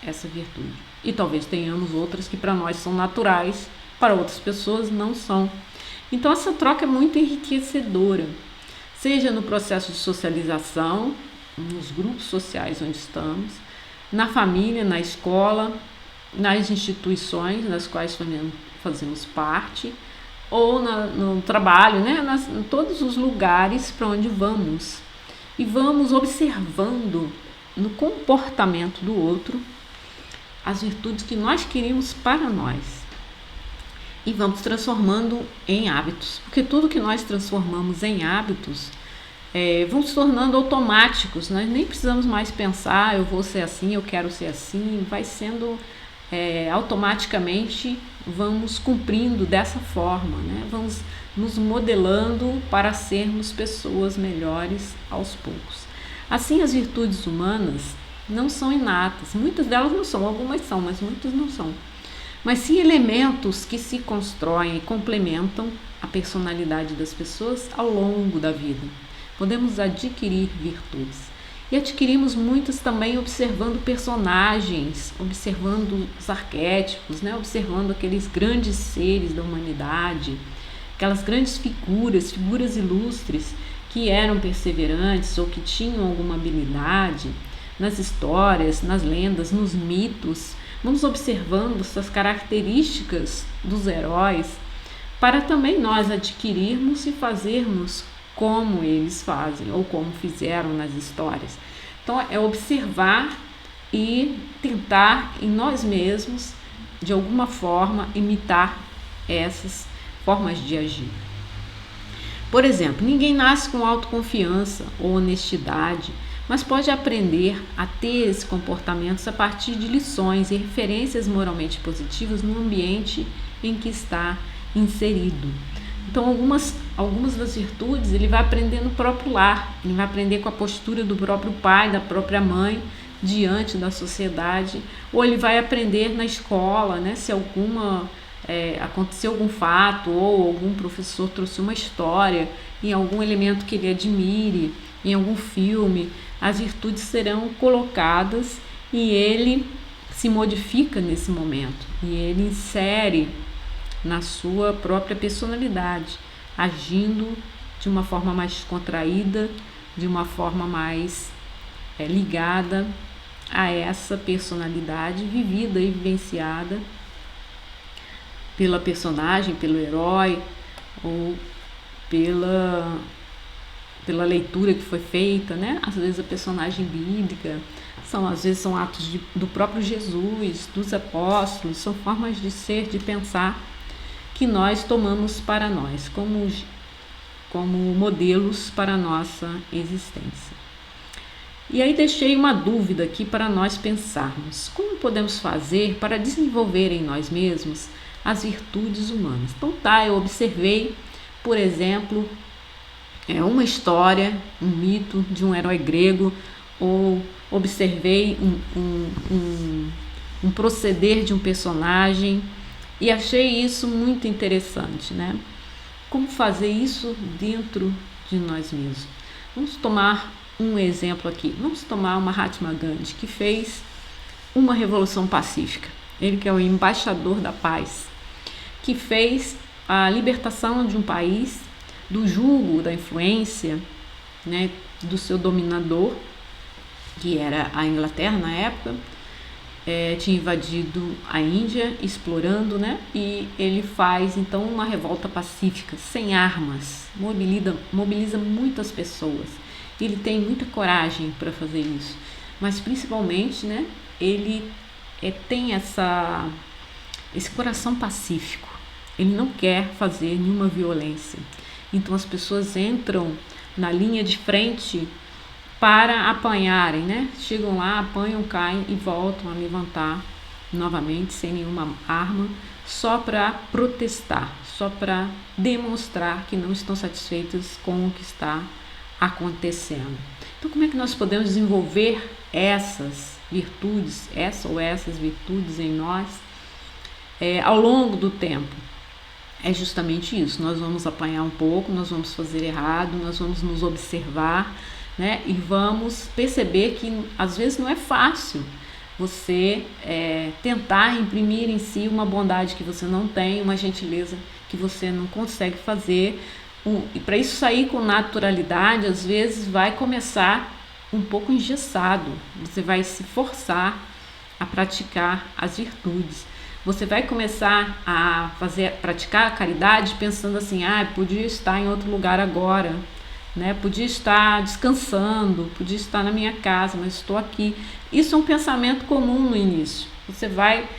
essa virtude. E talvez tenhamos outras que para nós são naturais, para outras pessoas não são. Então essa troca é muito enriquecedora, seja no processo de socialização, nos grupos sociais onde estamos, na família, na escola, nas instituições das quais fazemos parte, ou no trabalho, né? Em todos os lugares para onde vamos. E vamos observando no comportamento do outro as virtudes que nós queríamos para nós. E vamos transformando em hábitos, porque tudo que nós transformamos em hábitos vão se tornando automáticos. Nós nem precisamos mais pensar, eu vou ser assim, eu quero ser assim, vai sendo automaticamente, vamos cumprindo dessa forma, né? Vamos nos modelando para sermos pessoas melhores aos poucos. Assim, as virtudes humanas não são inatas, muitas delas não são, algumas são, mas muitas não são. Mas sim elementos que se constroem e complementam a personalidade das pessoas ao longo da vida. Podemos adquirir virtudes. E adquirimos muitas também observando personagens, observando os arquétipos, né? Observando aqueles grandes seres da humanidade, aquelas grandes figuras ilustres que eram perseverantes ou que tinham alguma habilidade nas histórias, nas lendas, nos mitos. Vamos observando essas características dos heróis para também nós adquirirmos e fazermos como eles fazem ou como fizeram nas histórias. Então é observar e tentar em nós mesmos, de alguma forma, imitar essas formas de agir. Por exemplo, ninguém nasce com autoconfiança ou honestidade, mas pode aprender a ter esses comportamentos a partir de lições e referências moralmente positivas no ambiente em que está inserido. Então, algumas das virtudes ele vai aprender no próprio lar, ele vai aprender com a postura do próprio pai, da própria mãe, diante da sociedade, ou ele vai aprender na escola, né, se aconteceu algum fato, ou algum professor trouxe uma história, em algum elemento que ele admire, em algum filme, as virtudes serão colocadas e ele se modifica nesse momento, e ele insere na sua própria personalidade, agindo de uma forma mais contraída, de uma forma mais ligada a essa personalidade vivida e vivenciada pela personagem, pelo herói, ou pela leitura que foi feita, né? Às vezes a personagem bíblica, às vezes são atos do próprio Jesus, dos apóstolos, são formas de ser, de pensar, que nós tomamos para nós, como modelos para a nossa existência. E aí deixei uma dúvida aqui para nós pensarmos. Como podemos fazer para desenvolver em nós mesmos as virtudes humanas? Então eu observei, por exemplo, uma história, um mito de um herói grego, ou observei um proceder de um personagem, e achei isso muito interessante, né? Como fazer isso dentro de nós mesmos? Vamos tomar um exemplo aqui. Vamos tomar o Mahatma Gandhi, que fez uma revolução pacífica. Ele que é o embaixador da paz, que fez a libertação de um país do jugo, da influência, né, do seu dominador, que era a Inglaterra na época. Tinha invadido a Índia, explorando, né? E ele faz então uma revolta pacífica, sem armas, mobiliza muitas pessoas. Ele tem muita coragem para fazer isso, mas principalmente, né? Ele tem esse coração pacífico. Ele não quer fazer nenhuma violência. Então as pessoas entram na linha de frente para apanharem, né? Chegam lá, apanham, caem e voltam a levantar novamente sem nenhuma arma, só para protestar, só para demonstrar que não estão satisfeitos com o que está acontecendo. Então, como é que nós podemos desenvolver essas virtudes, essas virtudes em nós ao longo do tempo? É justamente isso. Nós vamos apanhar um pouco, nós vamos fazer errado, nós vamos nos observar, né? E vamos perceber que às vezes não é fácil você tentar imprimir em si uma bondade que você não tem, uma gentileza que você não consegue fazer. E para isso sair com naturalidade, às vezes vai começar um pouco engessado. Você vai se forçar a praticar as virtudes. Você vai começar a praticar a caridade pensando assim: podia estar em outro lugar agora, né? Podia estar descansando, podia estar na minha casa, mas estou aqui. Isso é um pensamento comum no início. Você vai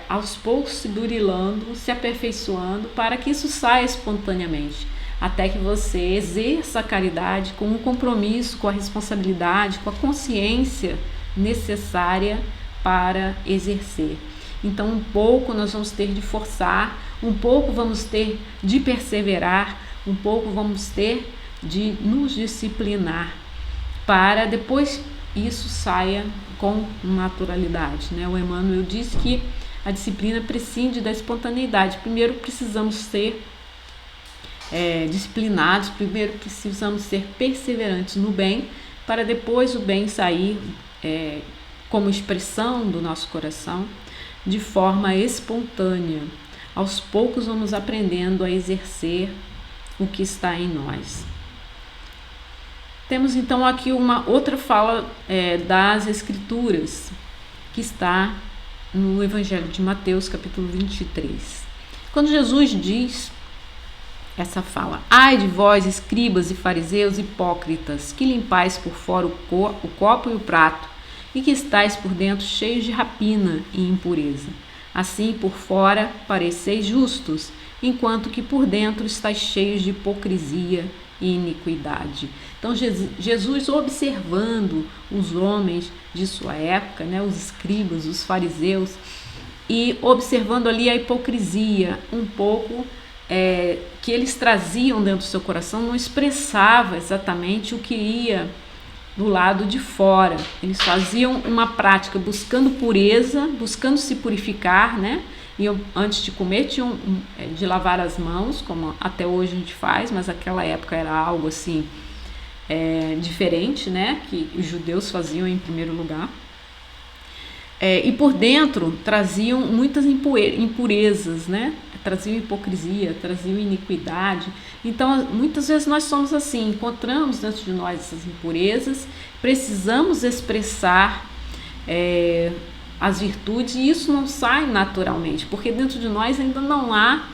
aos poucos se burilando, se aperfeiçoando para que isso saia espontaneamente, até que você exerça a caridade com o compromisso, com a responsabilidade, com a consciência necessária para exercer. Então, um pouco nós vamos ter de forçar, um pouco vamos ter de perseverar, um pouco vamos ter de nos disciplinar, para depois isso saia com naturalidade, né? O Emmanuel disse que a disciplina prescinde da espontaneidade. Primeiro precisamos ser disciplinados, primeiro precisamos ser perseverantes no bem, para depois o bem sair como expressão do nosso coração, de forma espontânea. Aos poucos vamos aprendendo a exercer o que está em nós. Temos então aqui uma outra fala das Escrituras, que está no Evangelho de Mateus, capítulo 23. Quando Jesus diz essa fala: ai de vós, escribas e fariseus hipócritas, que limpais por fora o copo e o prato, e que estáis por dentro cheios de rapina e impureza. Assim, por fora pareceis justos, enquanto que por dentro estáis cheios de hipocrisia e iniquidade. Então Jesus, observando os homens de sua época, né, os escribas, os fariseus, e observando ali a hipocrisia um pouco que eles traziam dentro do seu coração, não expressava exatamente o que ia do lado de fora. Eles faziam uma prática buscando pureza, buscando se purificar, né? E antes de comer tinham de lavar as mãos, como até hoje a gente faz, mas naquela época era algo assim diferente, né? Que os judeus faziam em primeiro lugar. E por dentro traziam muitas impurezas, né? Traziam hipocrisia, traziam iniquidade. Então, muitas vezes nós somos assim, encontramos dentro de nós essas impurezas, precisamos expressar as virtudes, e isso não sai naturalmente, porque dentro de nós ainda não há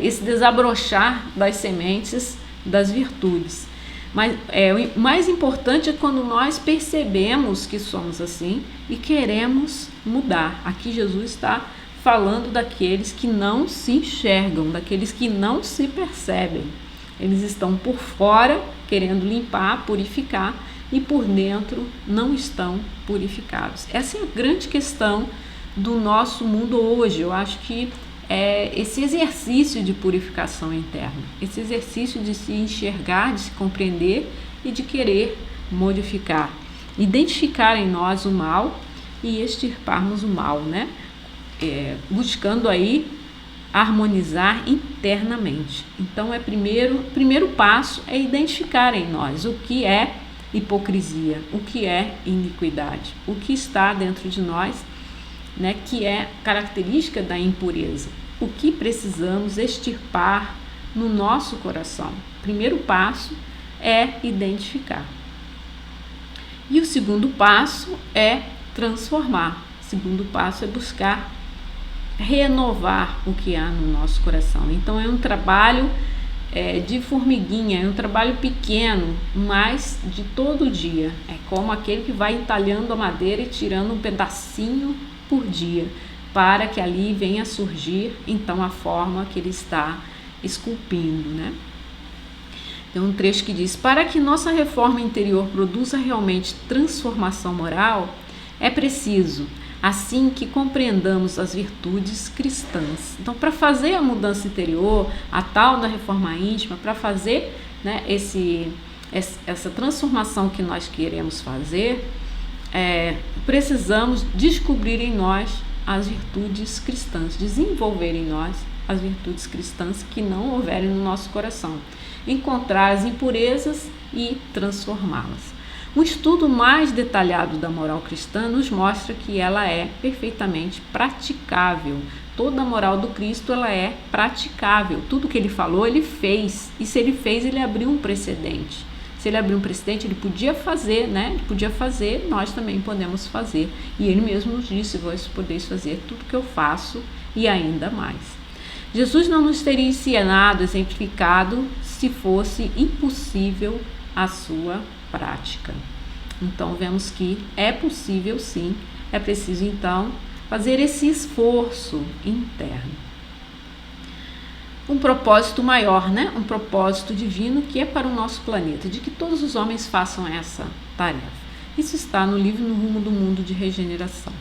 esse desabrochar das sementes das virtudes. Mas o mais importante é quando nós percebemos que somos assim e queremos mudar. Aqui Jesus está falando daqueles que não se enxergam, daqueles que não se percebem. Eles estão por fora querendo limpar, purificar, e por dentro não estão purificados. Essa é a grande questão do nosso mundo hoje. Eu acho que esse exercício de purificação interna, esse exercício de se enxergar, de se compreender e de querer modificar, identificar em nós o mal e extirparmos o mal, né? Buscando aí harmonizar internamente. Então, primeiro passo é identificar em nós o que é hipocrisia, o que é iniquidade, o que está dentro de nós, né, que é característica da impureza, o que precisamos extirpar no nosso coração. Primeiro passo é identificar. E o segundo passo é transformar. O segundo passo é buscar renovar o que há no nosso coração. Então é um trabalho de formiguinha, é um trabalho pequeno, mas de todo dia. É como aquele que vai entalhando a madeira e tirando um pedacinho por dia, para que ali venha surgir então a forma que ele está esculpindo, né? Tem um trecho que diz: para que nossa reforma interior produza realmente transformação moral, é preciso assim que compreendamos as virtudes cristãs. Então, para fazer a mudança interior, a tal da reforma íntima, para fazer, né, essa transformação que nós queremos fazer, precisamos descobrir em nós as virtudes cristãs, desenvolver em nós as virtudes cristãs que não houverem no nosso coração, encontrar as impurezas e transformá-las. Um estudo mais detalhado da moral cristã nos mostra que ela é perfeitamente praticável. Toda a moral do Cristo ela é praticável. Tudo que ele falou, ele fez. E se ele fez, ele abriu um precedente. Se ele abriu um precedente, ele podia fazer, né? Ele podia fazer, nós também podemos fazer. E ele mesmo nos disse: vós podeis fazer tudo que eu faço e ainda mais. Jesus não nos teria ensinado, exemplificado, se fosse impossível a sua prática. Então vemos que é possível sim, é preciso então fazer esse esforço interno. Um propósito maior, né? Um propósito divino que é para o nosso planeta, de que todos os homens façam essa tarefa. Isso está no livro No Rumo do Mundo de Regeneração.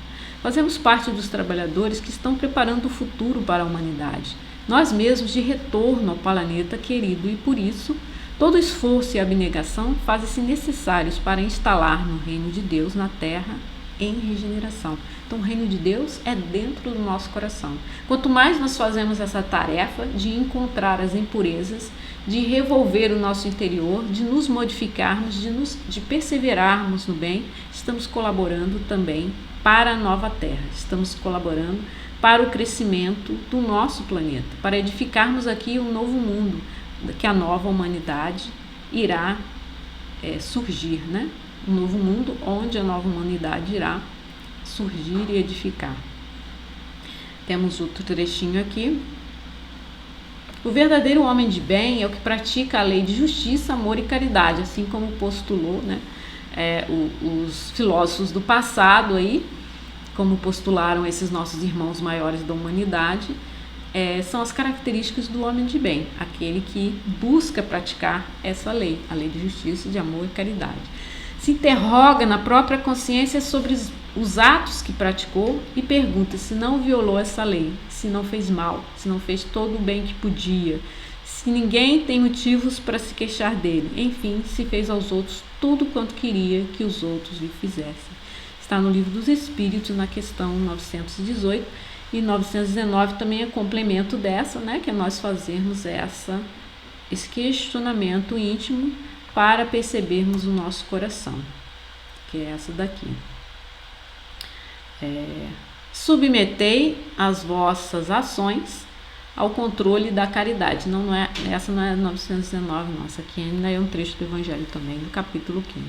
Fazemos parte dos trabalhadores que estão preparando o futuro para a humanidade, nós mesmos de retorno ao planeta querido, e por isso todo esforço e abnegação fazem-se necessários para instalar no reino de Deus na terra em regeneração. Então o reino de Deus é dentro do nosso coração. Quanto mais nós fazemos essa tarefa de encontrar as impurezas, de revolver o nosso interior, de nos modificarmos, de perseverarmos no bem, estamos colaborando também para a nova terra, estamos colaborando para o crescimento do nosso planeta, para edificarmos aqui um novo mundo, que a nova humanidade irá surgir, né? Um novo mundo onde a nova humanidade irá surgir e edificar. Temos outro trechinho aqui. O verdadeiro homem de bem é o que pratica a lei de justiça, amor e caridade, assim como postulou, né, os filósofos do passado aí, como postularam esses nossos irmãos maiores da humanidade. são as características do homem de bem, aquele que busca praticar essa lei, a lei de justiça, de amor e caridade. Se interroga na própria consciência sobre os atos que praticou e pergunta se não violou essa lei, se não fez mal, se não fez todo o bem que podia, se ninguém tem motivos para se queixar dele, enfim, se fez aos outros tudo quanto queria que os outros lhe fizessem. Está no Livro dos Espíritos, na questão 918, e 919 também é complemento dessa, né, que é nós fazermos esse questionamento íntimo para percebermos o nosso coração, que é essa daqui. Submetei as vossas ações ao controle da caridade. Essa não é 919, não. Essa aqui ainda é um trecho do Evangelho também, do capítulo 15.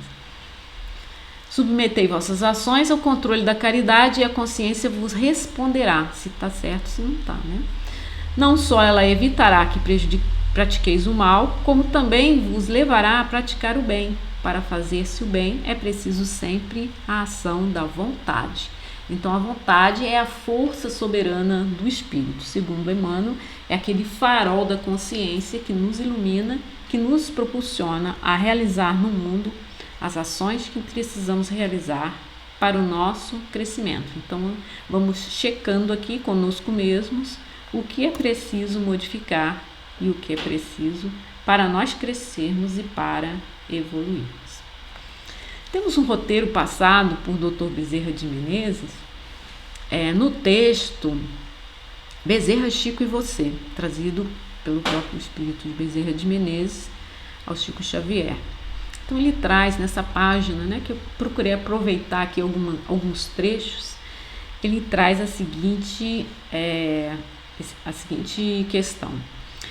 Submetei vossas ações ao controle da caridade e a consciência vos responderá se está certo, se não está, né? Não só ela evitará que pratiqueis o mal, como também vos levará a praticar o bem. Para fazer-se o bem é preciso sempre a ação da vontade. Então a vontade é a força soberana do espírito. Segundo Emmanuel, é aquele farol da consciência que nos ilumina, que nos propulsiona a realizar no mundo as ações que precisamos realizar para o nosso crescimento. Então vamos checando aqui conosco mesmos o que é preciso modificar e o que é preciso para nós crescermos e para evoluirmos. Temos um roteiro passado por Dr. Bezerra de Menezes, no texto Bezerra, Chico e Você, trazido pelo próprio espírito de Bezerra de Menezes ao Chico Xavier. Então ele traz nessa página, né, que eu procurei aproveitar aqui alguns trechos, ele traz a seguinte questão.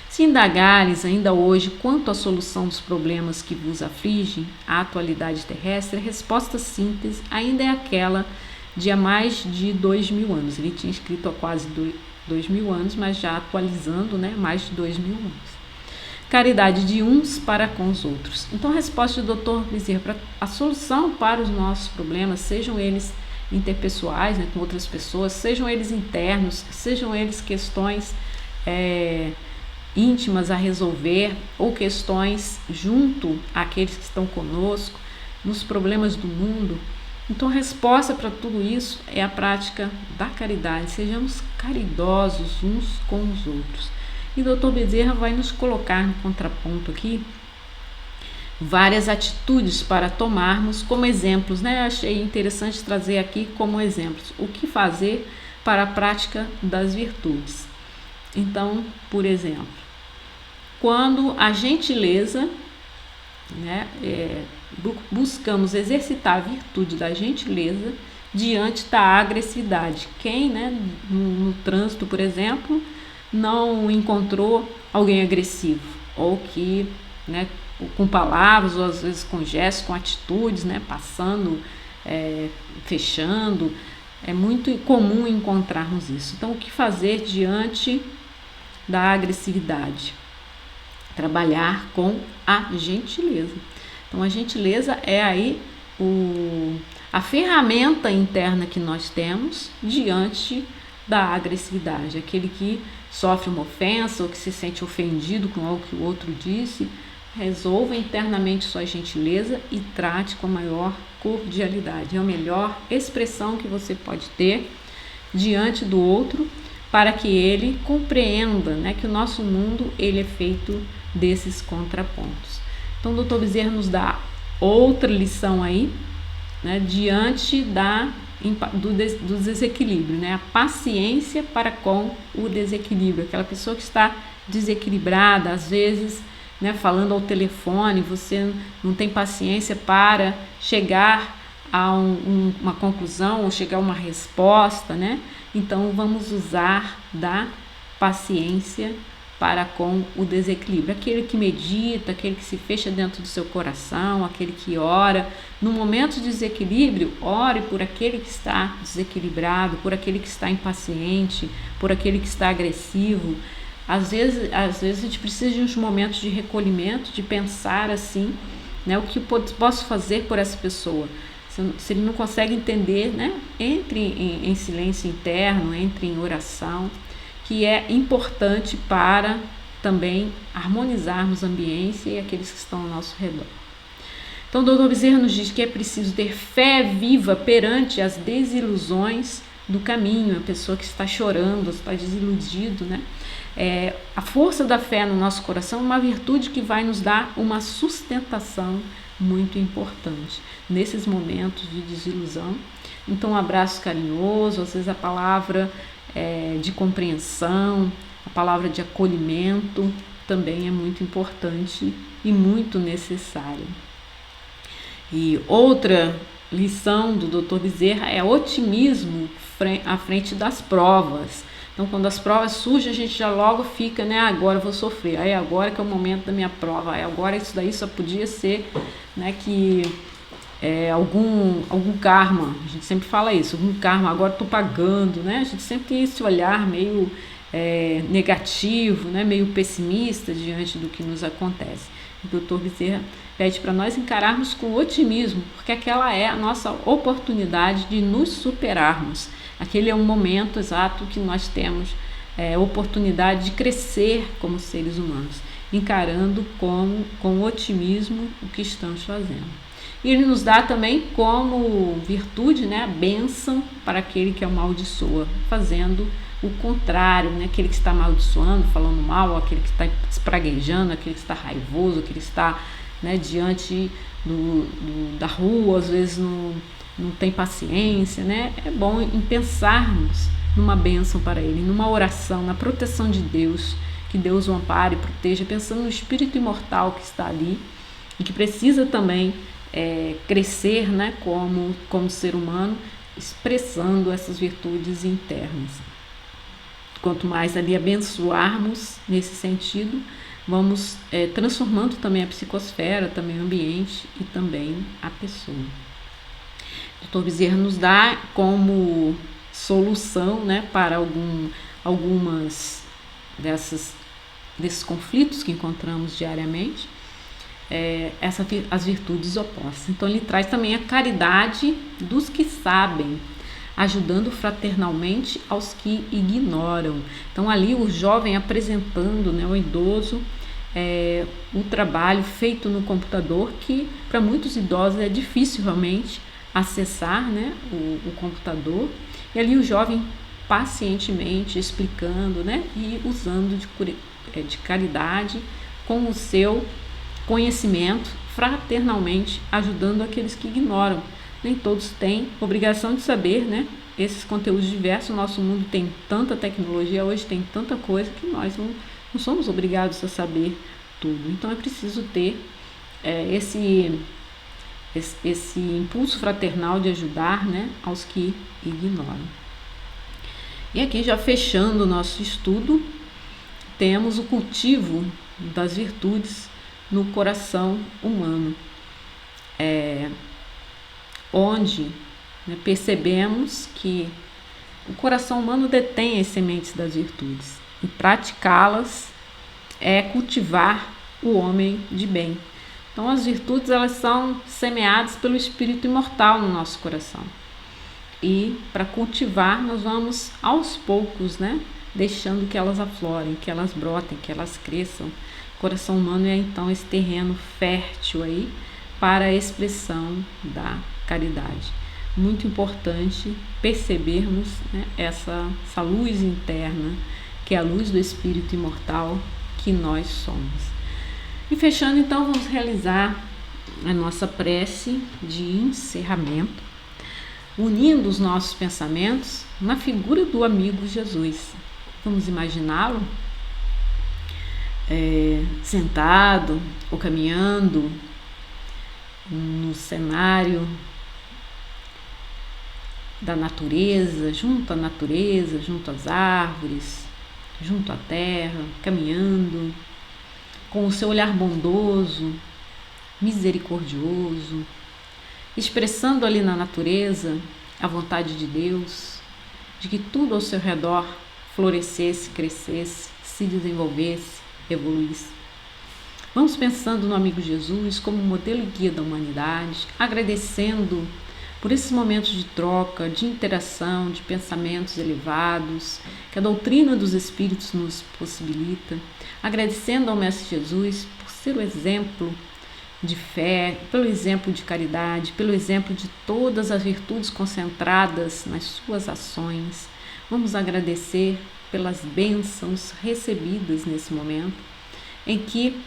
Se indagares ainda hoje quanto à solução dos problemas que vos afligem, a atualidade terrestre, a resposta simples ainda é aquela de há mais de 2000 anos. Ele tinha escrito há quase 2000 anos, mas já atualizando, né, mais de 2000 anos. Caridade de uns para com os outros. Então a resposta do Dr. Bezerra, a solução para os nossos problemas, sejam eles interpessoais, né, com outras pessoas, sejam eles internos, sejam eles questões íntimas a resolver ou questões junto àqueles que estão conosco, nos problemas do mundo. Então a resposta para tudo isso é a prática da caridade. Sejamos caridosos uns com os outros. E o Dr. Bezerra vai nos colocar no contraponto aqui várias atitudes para tomarmos como exemplos, né? Eu achei interessante trazer aqui como exemplos o que fazer para a prática das virtudes. Então, por exemplo, quando a gentileza, né, buscamos exercitar a virtude da gentileza diante da agressividade. Quem, né, no trânsito, por exemplo, não encontrou alguém agressivo ou que, né, com palavras ou às vezes com gestos, com atitudes, né, passando, fechando, é muito comum encontrarmos isso. Então, o que fazer diante da agressividade? Trabalhar com a gentileza. Então, a gentileza é aí a ferramenta interna que nós temos diante da agressividade. Aquele que sofre uma ofensa ou que se sente ofendido com algo que o outro disse, resolva internamente sua gentileza e trate com a maior cordialidade. É a melhor expressão que você pode ter diante do outro para que ele compreenda, né, que o nosso mundo ele é feito desses contrapontos. Então, o Dr. Bezerra nos dá outra lição aí, né, diante do desequilíbrio, né? A paciência para com o desequilíbrio. Aquela pessoa que está desequilibrada, às vezes, né, falando ao telefone, você não tem paciência para chegar a uma conclusão ou chegar a uma resposta, né? Então vamos usar da paciência para com o desequilíbrio. Aquele que medita, aquele que se fecha dentro do seu coração, aquele que ora. No momento de desequilíbrio, ore por aquele que está desequilibrado, por aquele que está impaciente, por aquele que está agressivo. Às vezes a gente precisa de uns momentos de recolhimento, de pensar assim, né, o que posso fazer por essa pessoa. Se ele não consegue entender, né, entre em silêncio interno, entre em oração, que é importante para também harmonizarmos a ambiência e aqueles que estão ao nosso redor. Então, o Dr. Bezerra nos diz que é preciso ter fé viva perante as desilusões do caminho, a pessoa que está chorando, está desiludido, né? A força da fé no nosso coração é uma virtude que vai nos dar uma sustentação muito importante nesses momentos de desilusão. Então, um abraço carinhoso, às vezes a palavra de compreensão, a palavra de acolhimento também é muito importante e muito necessária. E outra lição do Dr. Bezerra é otimismo à frente das provas. Então, quando as provas surgem, a gente já logo fica, né? Agora eu vou sofrer, aí agora que é o momento da minha prova, aí agora isso daí só podia ser, né, que algum karma, a gente sempre fala isso, algum karma, agora estou pagando, né? A gente sempre tem esse olhar meio negativo, né? Meio pessimista diante do que nos acontece. O Dr. Bezerra pede para nós encararmos com otimismo, porque aquela é a nossa oportunidade de nos superarmos. Aquele é um momento exato que nós temos oportunidade de crescer como seres humanos, encarando com otimismo o que estamos fazendo. E ele nos dá também como virtude, né, a bênção para aquele que amaldiçoa, fazendo o contrário, né? Aquele que está amaldiçoando, falando mal, aquele que está espraguejando, aquele que está raivoso, aquele que está, né, diante da rua, às vezes não tem paciência, né? É bom em pensarmos numa bênção para ele, numa oração, na proteção de Deus, que Deus o ampare e proteja, pensando no espírito imortal que está ali e que precisa também crescer, né, como ser humano, expressando essas virtudes internas. Quanto mais ali abençoarmos nesse sentido, vamos transformando também a psicosfera, também o ambiente e também a pessoa. O Dr. Bezerra nos dá como solução, né, para algumas desses conflitos que encontramos diariamente, as virtudes opostas. Então ele traz também a caridade dos que sabem, ajudando fraternalmente aos que ignoram. Então ali o jovem apresentando, né, o idoso, o trabalho feito no computador, que para muitos idosos é difícil realmente acessar, né, o computador, e ali o jovem pacientemente explicando, né, e usando de caridade com o seu conhecimento, fraternalmente ajudando aqueles que ignoram. Nem todos têm obrigação de saber, né, esses conteúdos diversos. O nosso mundo tem tanta tecnologia hoje, tem tanta coisa que nós não somos obrigados a saber tudo. Então é preciso ter esse impulso fraternal de ajudar, né, aos que ignoram. E aqui, já fechando o nosso estudo, temos o cultivo das virtudes no coração humano, onde, né, percebemos que o coração humano detém as sementes das virtudes, e praticá-las é cultivar o homem de bem. Então as virtudes, elas são semeadas pelo espírito imortal no nosso coração, e para cultivar nós vamos aos poucos, né, deixando que elas aflorem, que elas brotem, que elas cresçam. O coração humano é então esse terreno fértil aí para a expressão da caridade. Muito importante percebermos, né, essa luz interna, que é a luz do espírito imortal que nós somos. E fechando, então, vamos realizar a nossa prece de encerramento, unindo os nossos pensamentos na figura do amigo Jesus. Vamos imaginá-lo sentado ou caminhando no cenário da natureza, junto à natureza, junto às árvores, junto à terra, caminhando com o seu olhar bondoso, misericordioso, expressando ali na natureza a vontade de Deus, de que tudo ao seu redor florescesse, crescesse, se desenvolvesse, evoluísse. Vamos pensando no amigo Jesus como modelo e guia da humanidade, agradecendo por esses momentos de troca, de interação, de pensamentos elevados, que a doutrina dos Espíritos nos possibilita, agradecendo ao Mestre Jesus por ser o exemplo de fé, pelo exemplo de caridade, pelo exemplo de todas as virtudes concentradas nas suas ações. Vamos agradecer pelas bênçãos recebidas nesse momento, em que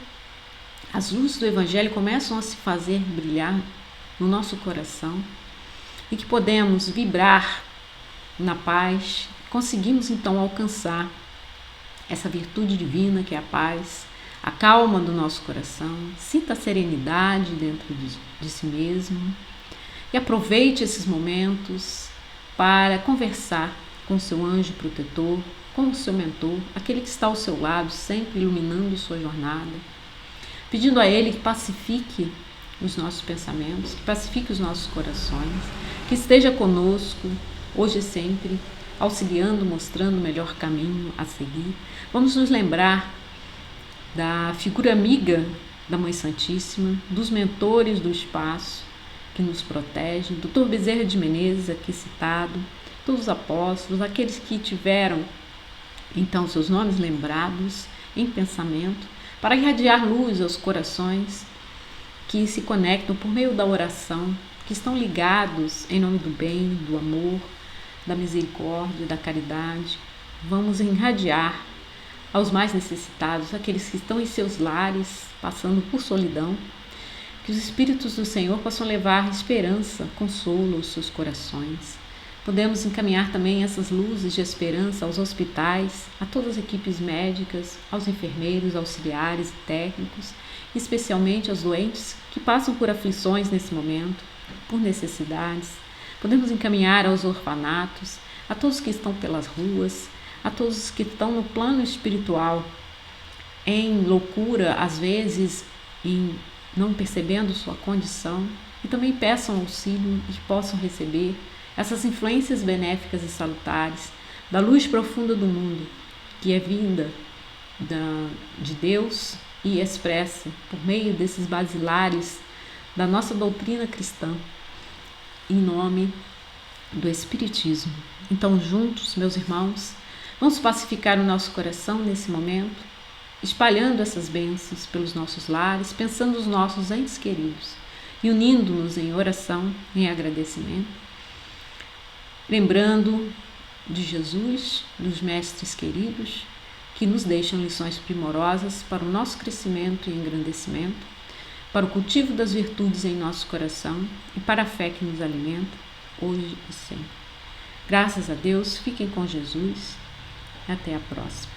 as luzes do Evangelho começam a se fazer brilhar no nosso coração e que podemos vibrar na paz, conseguimos então alcançar essa virtude divina que é a paz, a calma do nosso coração. Sinta a serenidade dentro de si mesmo e aproveite esses momentos para conversar com o seu anjo protetor, com o seu mentor, aquele que está ao seu lado, sempre iluminando sua jornada, pedindo a ele que pacifique os nossos pensamentos, que pacifique os nossos corações, que esteja conosco, hoje e sempre, auxiliando, mostrando o melhor caminho a seguir. Vamos nos lembrar da figura amiga da Mãe Santíssima, dos mentores do espaço que nos protegem, Dr. Bezerra de Menezes, aqui citado, todos os apóstolos, aqueles que tiveram então seus nomes lembrados em pensamento, para irradiar luz aos corações que se conectam por meio da oração, que estão ligados em nome do bem, do amor, da misericórdia, da caridade. Vamos irradiar aos mais necessitados, aqueles que estão em seus lares, passando por solidão, que os Espíritos do Senhor possam levar esperança, consolo aos seus corações. Podemos encaminhar também essas luzes de esperança aos hospitais, a todas as equipes médicas, aos enfermeiros, auxiliares e técnicos, especialmente aos doentes que passam por aflições nesse momento, por necessidades. Podemos encaminhar aos orfanatos, a todos que estão pelas ruas, a todos que estão no plano espiritual, em loucura, às vezes, em não percebendo sua condição, e também peçam auxílio e possam receber essas influências benéficas e salutares da luz profunda do mundo, que é vinda de Deus e expressa por meio desses basilares da nossa doutrina cristã, em nome do Espiritismo. Então, juntos, meus irmãos, vamos pacificar o nosso coração nesse momento, espalhando essas bênçãos pelos nossos lares, pensando nos nossos entes queridos e unindo-nos em oração, em agradecimento, lembrando de Jesus, dos mestres queridos, que nos deixam lições primorosas para o nosso crescimento e engrandecimento, para o cultivo das virtudes em nosso coração e para a fé que nos alimenta, hoje e sempre. Graças a Deus, fiquem com Jesus. Até a próxima.